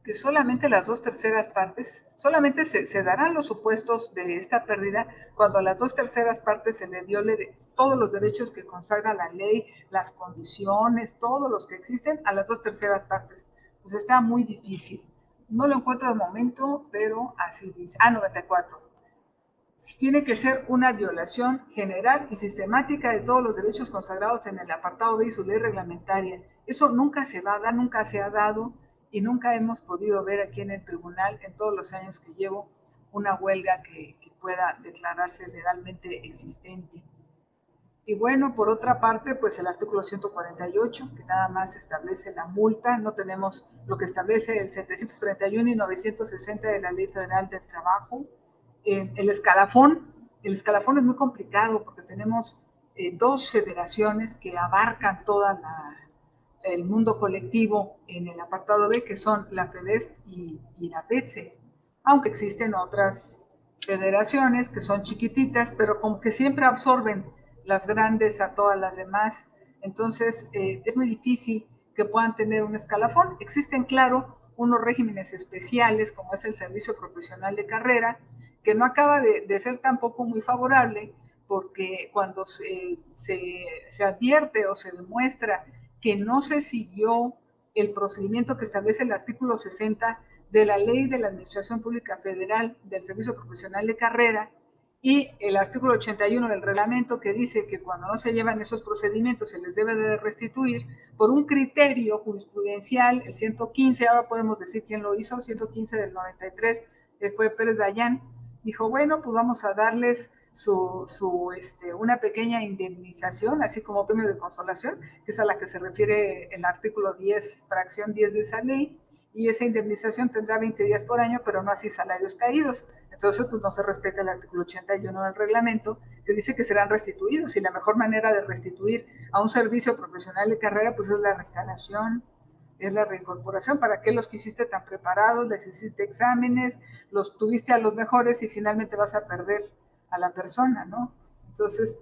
que solamente las 2/3 partes, solamente se darán los supuestos de esta pérdida cuando a las 2/3 partes se le viole todos los derechos que consagra la ley, las condiciones, todos los que existen a las 2/3 partes. Pues está muy difícil. No lo encuentro de momento, pero así dice. 94. Tiene que ser una violación general y sistemática de todos los derechos consagrados en el apartado B y su ley reglamentaria. Eso nunca se va a dar, nunca se ha dado y nunca hemos podido ver aquí en el tribunal, en todos los años que llevo, una huelga que pueda declararse legalmente existente. Y bueno, por otra parte, pues el artículo 148, que nada más establece la multa, no tenemos lo que establece el 731 y 960 de la Ley Federal del Trabajo. El escalafón El escalafón es muy complicado porque tenemos dos federaciones que abarcan toda el mundo colectivo en el apartado B, que son la FEDEST y la PETSE, aunque existen otras federaciones que son chiquititas, pero como que siempre absorben las grandes a todas las demás. Entonces, es muy difícil que puedan tener un escalafón. Existen, claro, unos regímenes especiales, como es el servicio profesional de carrera, que no acaba de ser tampoco muy favorable, porque cuando se advierte o se demuestra que no se siguió el procedimiento que establece el artículo 60 de la Ley de la Administración Pública Federal del Servicio Profesional de Carrera y el artículo 81 del reglamento, que dice que cuando no se llevan esos procedimientos se les debe de restituir por un criterio jurisprudencial, el 115, ahora podemos decir quién lo hizo, 115 del 93, fue Pérez Dayán, dijo, bueno, pues vamos a darles una pequeña indemnización, así como premio de consolación, que es a la que se refiere el artículo 10, fracción 10 de esa ley, y esa indemnización tendrá 20 días por año, pero no así salarios caídos. Entonces, pues no se respeta el artículo 81 del reglamento, que dice que serán restituidos, y la mejor manera de restituir a un servicio profesional de carrera, pues es la reinstalación, es la reincorporación. ¿Para qué los quisiste tan preparados? Les hiciste exámenes, los tuviste a los mejores y finalmente vas a perder a la persona, ¿no? Entonces,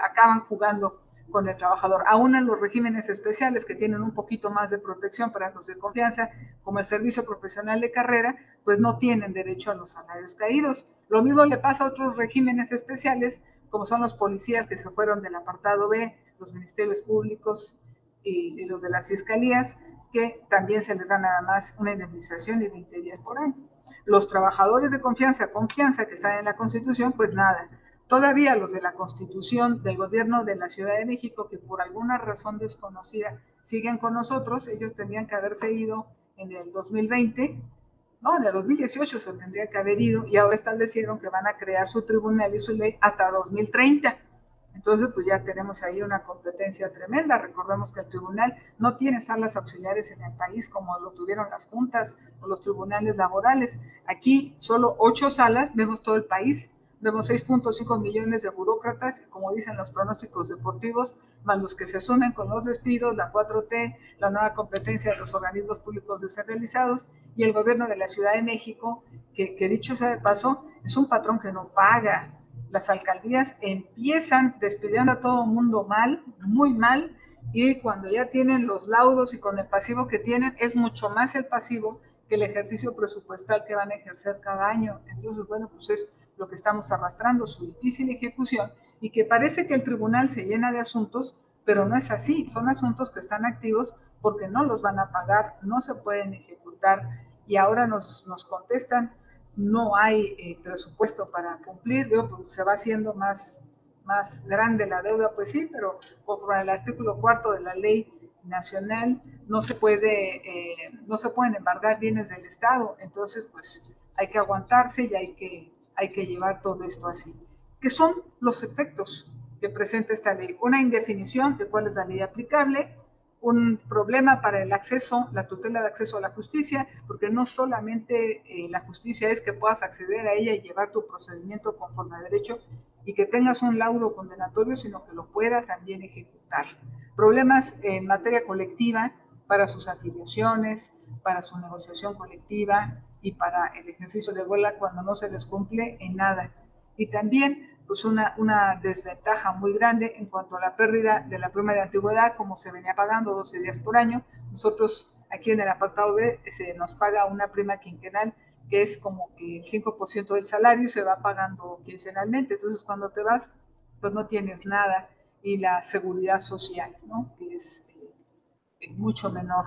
acaban jugando con el trabajador. Aún en los regímenes especiales que tienen un poquito más de protección para los de confianza, como el servicio profesional de carrera, pues no tienen derecho a los salarios caídos. Lo mismo le pasa a otros regímenes especiales, como son los policías que se fueron del apartado B, los ministerios públicos y los de las fiscalías, que también se les da nada más una indemnización de 20 días por año. Los trabajadores de confianza que están en la Constitución, pues nada. Todavía los de la Constitución del Gobierno de la Ciudad de México, que por alguna razón desconocida siguen con nosotros, ellos tendrían que haberse ido en el 2020, no, en el 2018 se tendría que haber ido, y ahora establecieron que van a crear su tribunal y su ley hasta 2030. Entonces, pues ya tenemos ahí una competencia tremenda. Recordemos que el tribunal no tiene salas auxiliares en el país como lo tuvieron las juntas o los tribunales laborales. Aquí solo 8 salas, vemos todo el país, vemos 6.5 millones de burócratas, como dicen los pronósticos deportivos, más los que se sumen con los despidos, la 4T, la nueva competencia de los organismos públicos descentralizados y el gobierno de la Ciudad de México, que dicho sea de paso, es un patrón que no paga. Las alcaldías empiezan despidiendo a todo el mundo mal, muy mal, y cuando ya tienen los laudos y con el pasivo que tienen, es mucho más el pasivo que el ejercicio presupuestal que van a ejercer cada año. Entonces, bueno, pues es lo que estamos arrastrando, su difícil ejecución, y que parece que el tribunal se llena de asuntos, pero no es así, son asuntos que están activos porque no los van a pagar, no se pueden ejecutar, y ahora nos contestan, no hay presupuesto para cumplir, pues se va haciendo más grande la deuda, pues sí, pero conforme al artículo 4 de la ley nacional no se pueden embargar bienes del Estado, entonces pues hay que aguantarse y hay que llevar todo esto así. ¿Qué son los efectos que presenta esta ley? Una indefinición de cuál es la ley aplicable, un problema para el acceso, la tutela de acceso a la justicia, porque no solamente la justicia es que puedas acceder a ella y llevar tu procedimiento conforme a derecho y que tengas un laudo condenatorio, sino que lo puedas también ejecutar. Problemas en materia colectiva para sus afiliaciones, para su negociación colectiva y para el ejercicio de huelga cuando no se les cumple en nada. Y también pues una desventaja muy grande en cuanto a la pérdida de la prima de antigüedad, como se venía pagando 12 días por año. Nosotros aquí en el apartado B se nos paga una prima quinquenal que es como que el 5% del salario se va pagando quincenalmente. Entonces, cuando te vas, pues no tienes nada. Y la seguridad social, ¿no? Que es mucho menor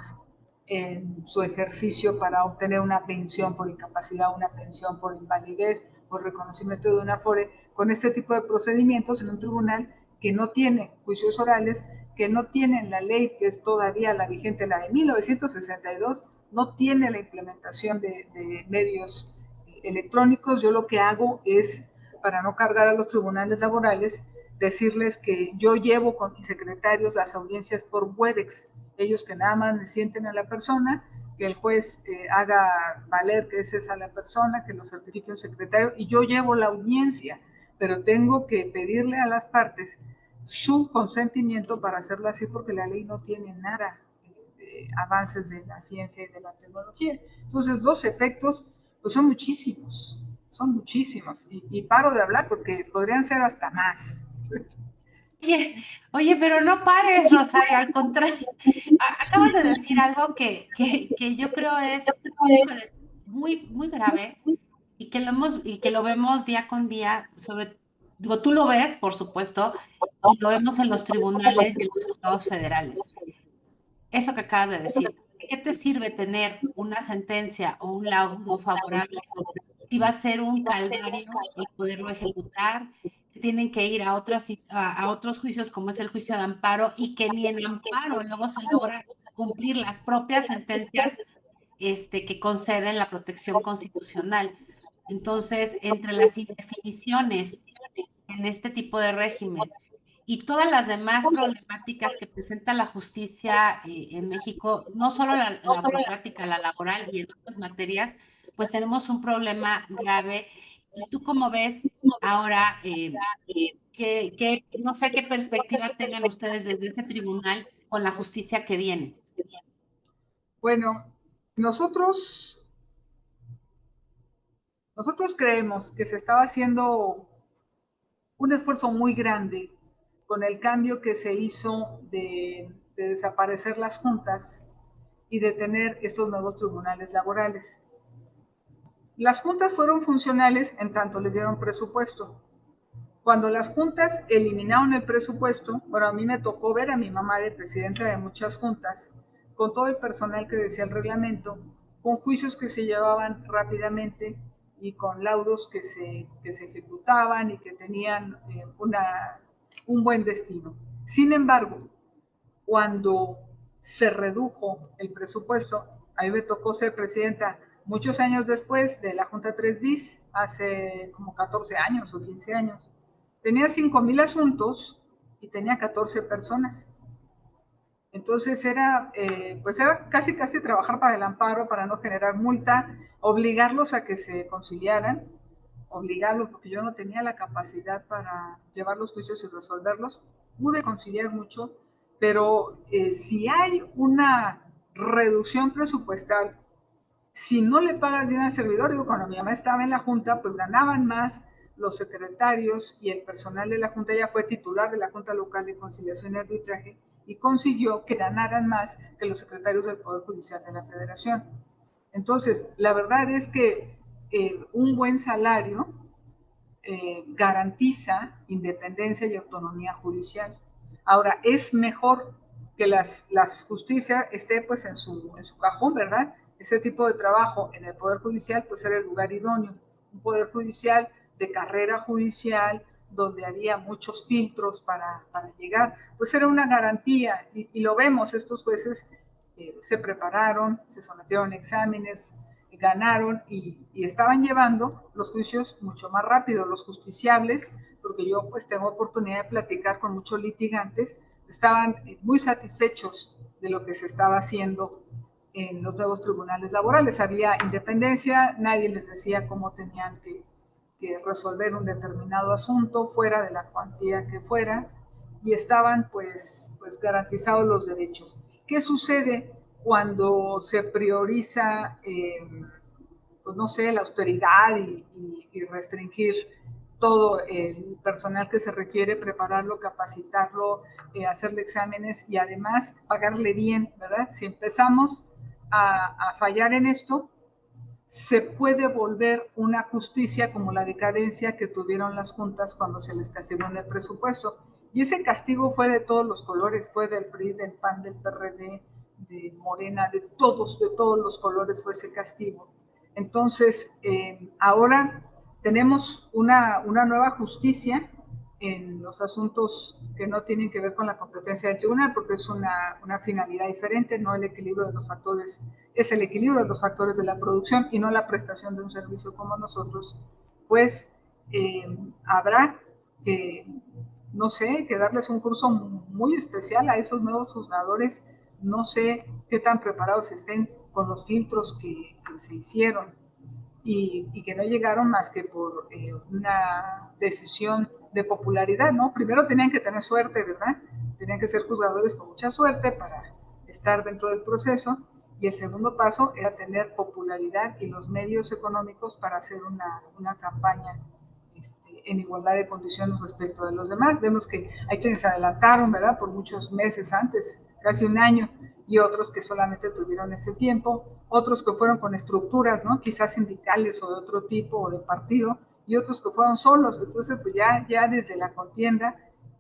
en su ejercicio para obtener una pensión por incapacidad, una pensión por invalidez, por reconocimiento de una FORE, con este tipo de procedimientos en un tribunal que no tiene juicios orales, que no tiene la ley, que es todavía la vigente, la de 1962, no tiene la implementación de medios electrónicos. Yo lo que hago es, para no cargar a los tribunales laborales, decirles que yo llevo con mis secretarios las audiencias por Webex, ellos que nada más me sienten a la persona, que el juez haga valer que es esa la persona, que lo certifique un secretario, y yo llevo la audiencia. pero tengo que pedirle a las partes su consentimiento para hacerlo así, porque la ley no tiene nada de avances de la ciencia y de la tecnología. Entonces, los efectos pues son muchísimos, y paro de hablar porque podrían ser hasta más. Oye, pero no pares, Rosario, al contrario. Acabas de decir algo que yo creo es, híjole, muy, muy grave y que lo vemos día con día, digo, tú lo ves, por supuesto, y lo vemos en los tribunales y en los juzgados federales. Eso que acabas de decir, ¿de qué te sirve tener una sentencia o un laudo favorable si va a ser un calvario el poderlo ejecutar? Que tienen que ir a otros juicios, como es el juicio de amparo, y que ni en amparo luego se logra cumplir las propias sentencias que conceden la protección constitucional. Entonces, entre las indefiniciones en este tipo de régimen y todas las demás problemáticas que presenta la justicia en México, no solo la burocrática, la laboral y en otras materias, pues tenemos un problema grave. ¿Y tú cómo ves ahora no sé qué perspectiva tengan ustedes desde ese tribunal con la justicia que viene? Bueno, nosotros, nosotros creemos que se estaba haciendo un esfuerzo muy grande con el cambio que se hizo de desaparecer las juntas y de tener estos nuevos tribunales laborales. Las juntas fueron funcionales en tanto les dieron presupuesto. Cuando las juntas eliminaron el presupuesto, bueno, a mí me tocó ver a mi mamá de presidenta de muchas juntas, con todo el personal que decía el reglamento, con juicios que se llevaban rápidamente y con laudos que se ejecutaban y que tenían un buen destino. Sin embargo, cuando se redujo el presupuesto, a mí me tocó ser presidenta muchos años después de la Junta 3 bis, hace como 14 años o 15 años. Tenía 5,000 asuntos y tenía 14 personas. Entonces pues era casi trabajar para el amparo, para no generar multa, obligarlos a que se conciliaran, obligarlos, porque yo no tenía la capacidad para llevar los juicios y resolverlos. Pude conciliar mucho, pero si hay una reducción presupuestal, si no le pagan bien al servidor, digo, cuando mi mamá estaba en la junta, pues ganaban más los secretarios y el personal de la junta. Ya fue titular de la Junta Local de Conciliación y Arbitraje y consiguió que ganaran más que los secretarios del Poder Judicial de la Federación. Entonces, la verdad es que un buen salario garantiza independencia y autonomía judicial. Ahora, es mejor que la justicia esté pues en su cajón, ¿verdad? Ese tipo de trabajo en el Poder Judicial pues era el lugar idóneo. Un Poder Judicial de carrera judicial, donde había muchos filtros para llegar, pues era una garantía y lo vemos, estos jueces se prepararon, se sometieron a exámenes, ganaron y estaban llevando los juicios mucho más rápido. Los justiciables, porque yo pues tengo oportunidad de platicar con muchos litigantes, estaban muy satisfechos de lo que se estaba haciendo en los nuevos tribunales laborales. Había independencia, nadie les decía cómo tenían que resolver un determinado asunto fuera de la cuantía que fuera, y estaban pues garantizados los derechos. ¿Qué sucede cuando se prioriza, pues no sé, la austeridad y restringir todo el personal que se requiere, prepararlo, capacitarlo, hacerle exámenes y además pagarle bien, ¿verdad? Si empezamos a fallar en esto, se puede volver una justicia como la decadencia que tuvieron las juntas cuando se les castigó en el presupuesto. Y ese castigo fue de todos los colores, fue del PRI, del PAN, del PRD, de Morena, de todos los colores fue ese castigo. Entonces, ahora tenemos una nueva justicia en los asuntos que no tienen que ver con la competencia del tribunal, porque es una finalidad diferente, no el equilibrio de los factores, es el equilibrio de los factores de la producción y no la prestación de un servicio como nosotros, pues habrá que, no sé, que darles un curso muy especial a esos nuevos juzgadores. No sé qué tan preparados estén con los filtros que se hicieron. y que no llegaron más que por una decisión de popularidad, ¿no? Primero tenían que tener suerte, ¿verdad? Tenían que ser juzgadores con mucha suerte para estar dentro del proceso, y el segundo paso era tener popularidad y los medios económicos para hacer una campaña en igualdad de condiciones respecto de los demás. Vemos que hay quienes se adelantaron, ¿verdad? Por muchos meses antes, casi un año, y otros que solamente tuvieron ese tiempo, otros que fueron con estructuras, ¿no? Quizás sindicales o de otro tipo o de partido, y otros que fueron solos. Entonces, pues ya desde la contienda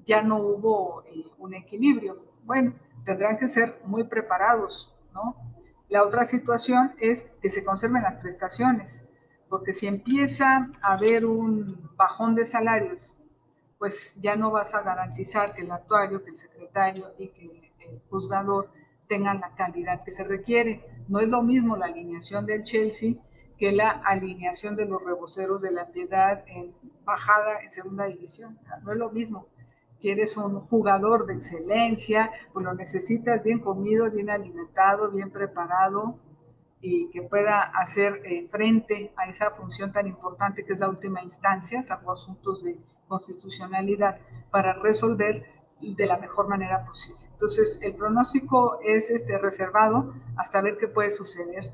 ya no hubo un equilibrio. Bueno, tendrán que ser muy preparados, ¿no? La otra situación es que se conserven las prestaciones, porque si empieza a haber un bajón de salarios, pues ya no vas a garantizar que el actuario, que el secretario y que el juzgador tengan la calidad que se requiere. No es lo mismo la alineación del Chelsea que la alineación de los reboceros de la Piedad en bajada en segunda división. No es lo mismo. Quieres un jugador de excelencia, pues lo necesitas bien comido, bien alimentado, bien preparado, y que pueda hacer frente a esa función tan importante que es la última instancia, salvo asuntos de constitucionalidad, para resolver de la mejor manera posible. Entonces, el pronóstico es reservado hasta ver qué puede suceder.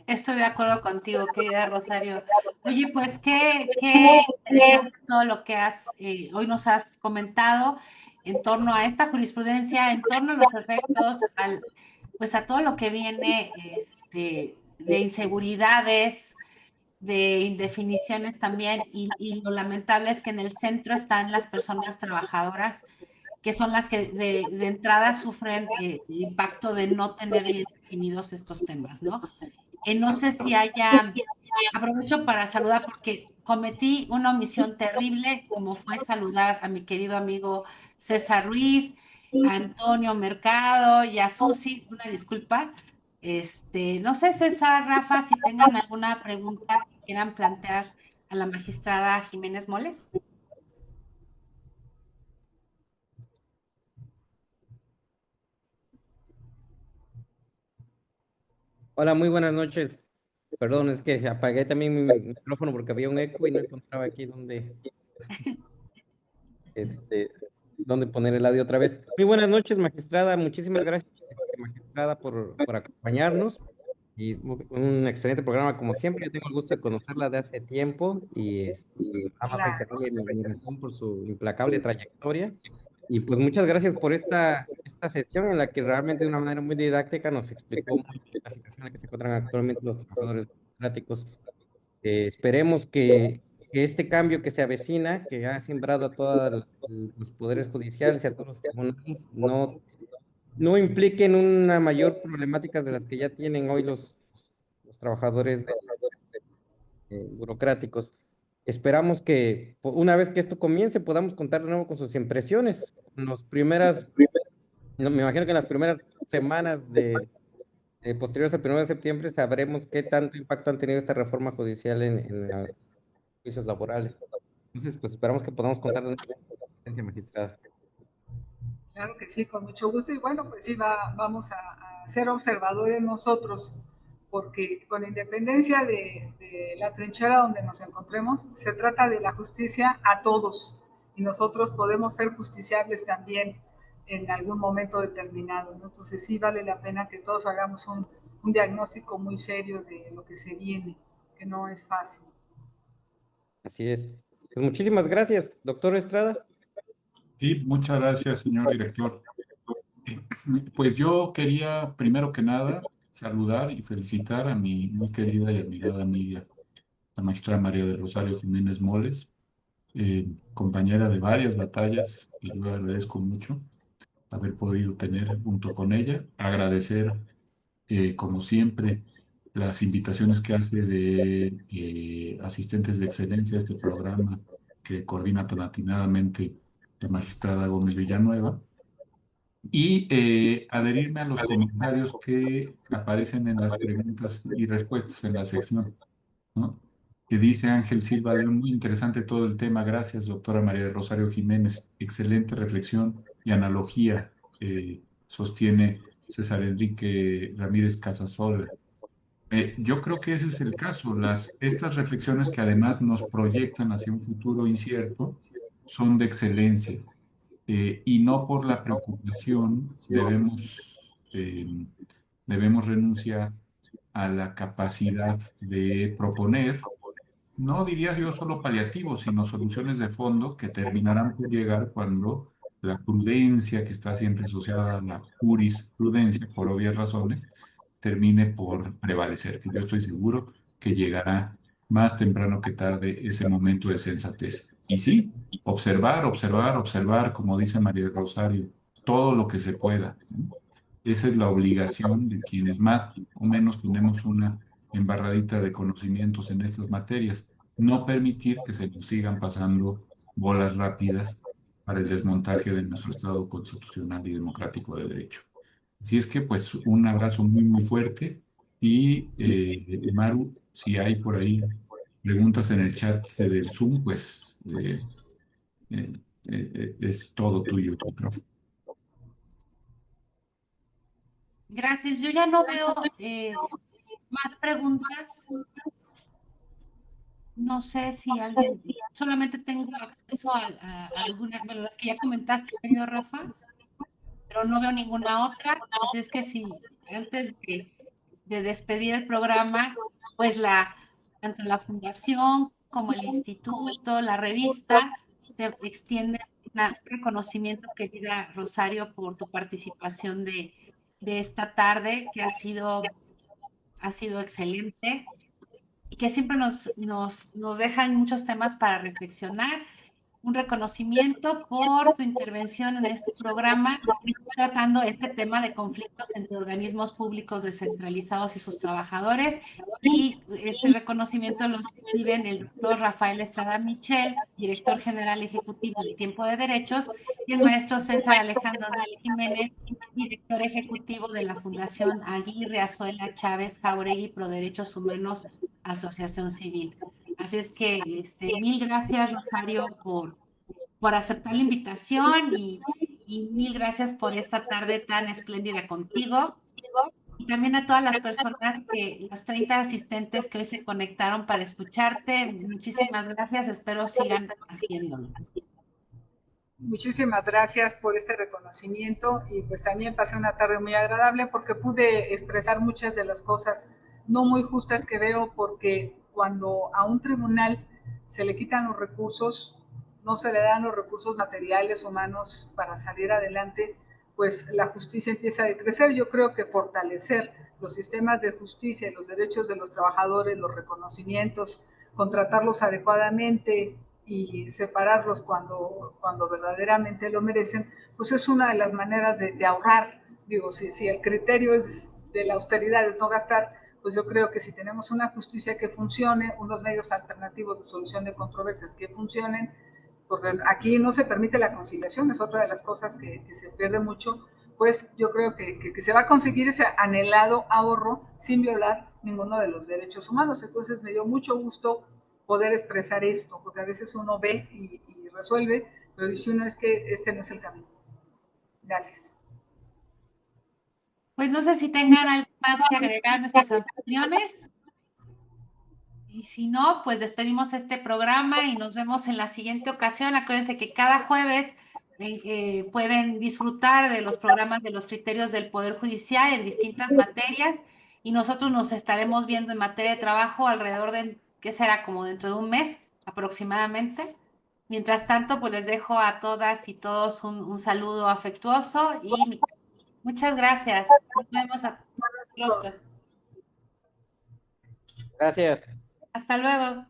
Estoy de acuerdo contigo, querida Rosario. Oye, pues qué interesante todo lo que hoy nos has comentado en torno a esta jurisprudencia, en torno a los efectos, pues a todo lo que viene de inseguridades, de indefiniciones también, y lo lamentable es que en el centro están las personas trabajadoras, que son las que de entrada sufren el impacto de no tener bien definidos estos temas, ¿no? No sé si aprovecho para saludar porque cometí una omisión terrible, como fue saludar a mi querido amigo César Ruiz, a Antonio Mercado y a Susi, una disculpa. No sé, César, Rafa, si tengan alguna pregunta que quieran plantear a la magistrada Jiménez Moles. Hola, muy buenas noches. Perdón, es que apagué también mi micrófono porque había un eco y no encontraba aquí este, dónde poner el audio otra vez. Muy buenas noches, magistrada. Muchísimas gracias, magistrada, por acompañarnos. Y un excelente programa, como siempre. Yo tengo el gusto de conocerla de hace tiempo y pues, nada más Claro. reiterarle mi admiración por su implacable trayectoria. Y pues muchas gracias por esta sesión en la que realmente de una manera muy didáctica nos explicó muy bien la situación en la que se encuentran actualmente los trabajadores democráticos. Esperemos que este cambio que se avecina, que ha sembrado a todos los poderes judiciales y a todos los tribunales, no impliquen una mayor problemática de las que ya tienen hoy los trabajadores burocráticos. Esperamos que una vez que esto comience podamos contar de nuevo con sus impresiones. Me imagino que en las primeras semanas posteriores al 1 de septiembre sabremos qué tanto impacto han tenido esta reforma judicial en los juicios laborales. Entonces, pues esperamos que podamos contar de nuevo con la presencia magistrada. Claro que sí, con mucho gusto. Y bueno, pues sí, vamos a ser observadores nosotros, porque con independencia de la trinchera donde nos encontremos, se trata de la justicia a todos. Y nosotros podemos ser justiciables también en algún momento determinado, ¿no? Entonces sí vale la pena que todos hagamos un diagnóstico muy serio de lo que se viene, que no es fácil. Así es. Pues muchísimas gracias, doctor Estrada. Sí, muchas gracias, señor director. Pues yo quería, primero que nada, saludar y felicitar a mi muy querida y admirada amiga, la magistrada María de Rosario Jiménez Moles, compañera de varias batallas, y yo agradezco mucho haber podido tener junto con ella. Agradecer, como siempre, las invitaciones que hace de asistentes de excelencia a este programa que coordina tan atinadamente la magistrada Gómez Villanueva, y adherirme a los comentarios que aparecen en las preguntas y respuestas en la sección, ¿no? Que dice Ángel Silva León, muy interesante todo el tema, gracias, doctora María de Rosario Jiménez, excelente reflexión y analogía, sostiene César Enrique Ramírez Casasola. Yo creo que ese es el caso. Estas reflexiones que además nos proyectan hacia un futuro incierto son de excelencia. Y no por la preocupación debemos renunciar a la capacidad de proponer, no diría yo solo paliativos, sino soluciones de fondo que terminarán por llegar cuando la prudencia, que está siempre asociada a la jurisprudencia, por obvias razones, termine por prevalecer, que yo estoy seguro que llegará más temprano que tarde ese momento de sensatez. Y sí, observar, observar, observar, como dice María del Rosario, todo lo que se pueda, ¿no? Esa es la obligación de quienes más o menos tenemos una embarradita de conocimientos en estas materias. No permitir que se nos sigan pasando bolas rápidas para el desmontaje de nuestro Estado constitucional y democrático de derecho. Así es que, pues, un abrazo muy, muy fuerte y, Maru, si hay por ahí preguntas en el chat del Zoom, pues eh, es todo tuyo, tu micrófono. Gracias. Yo ya no veo más preguntas. No sé si alguien, solamente tengo acceso a algunas, bueno, las que ya comentaste, querido Rafa, pero no veo ninguna otra. Así es que si antes de despedir el programa, pues tanto la fundación como el instituto, la revista, te extienden un reconocimiento, querida Rosario, por tu participación de esta tarde, que ha sido excelente y que siempre nos dejan muchos temas para reflexionar. Un reconocimiento por tu intervención en este programa, tratando este tema de conflictos entre organismos públicos descentralizados y sus trabajadores. Y este reconocimiento lo escriben el doctor Rafael Estrada Michel, director general ejecutivo de Tiempo de Derechos, y el maestro César Alejandro Jiménez, director ejecutivo de la Fundación Aguirre Azuela Chávez Jauregui Pro Derechos Humanos Asociación Civil. Así es que mil gracias, Rosario, por aceptar la invitación y mil gracias por esta tarde tan espléndida contigo. Y también a todas las personas, los 30 asistentes que hoy se conectaron para escucharte, muchísimas gracias. Espero sigan haciéndolo. Muchísimas gracias por este reconocimiento y pues también pasé una tarde muy agradable porque pude expresar muchas de las cosas no muy justas que veo, porque cuando a un tribunal se le quitan los recursos, no se le dan los recursos materiales, humanos para salir adelante, pues la justicia empieza a decrecer. Yo creo que fortalecer los sistemas de justicia y los derechos de los trabajadores, los reconocimientos, contratarlos adecuadamente, y separarlos cuando verdaderamente lo merecen, pues es una de las maneras de ahorrar. Digo, si el criterio es de la austeridad, es no gastar, pues yo creo que si tenemos una justicia que funcione, unos medios alternativos de solución de controversias que funcionen, porque aquí no se permite la conciliación, es otra de las cosas que se pierde mucho, pues yo creo que se va a conseguir ese anhelado ahorro sin violar ninguno de los derechos humanos. Entonces me dio mucho gusto poder expresar esto, porque a veces uno ve y resuelve, pero dice uno, es que este no es el camino. Gracias. Pues no sé si tengan algo más que agregar nuestros anfitriones. Y si no, pues despedimos este programa y nos vemos en la siguiente ocasión. Acuérdense que cada jueves pueden disfrutar de los programas de los criterios del Poder Judicial en distintas materias, y nosotros nos estaremos viendo en materia de trabajo alrededor de, ¿qué será? Como dentro de un mes aproximadamente. Mientras tanto, pues les dejo a todas y todos un saludo afectuoso y muchas gracias. Nos vemos pronto. Gracias. Hasta luego.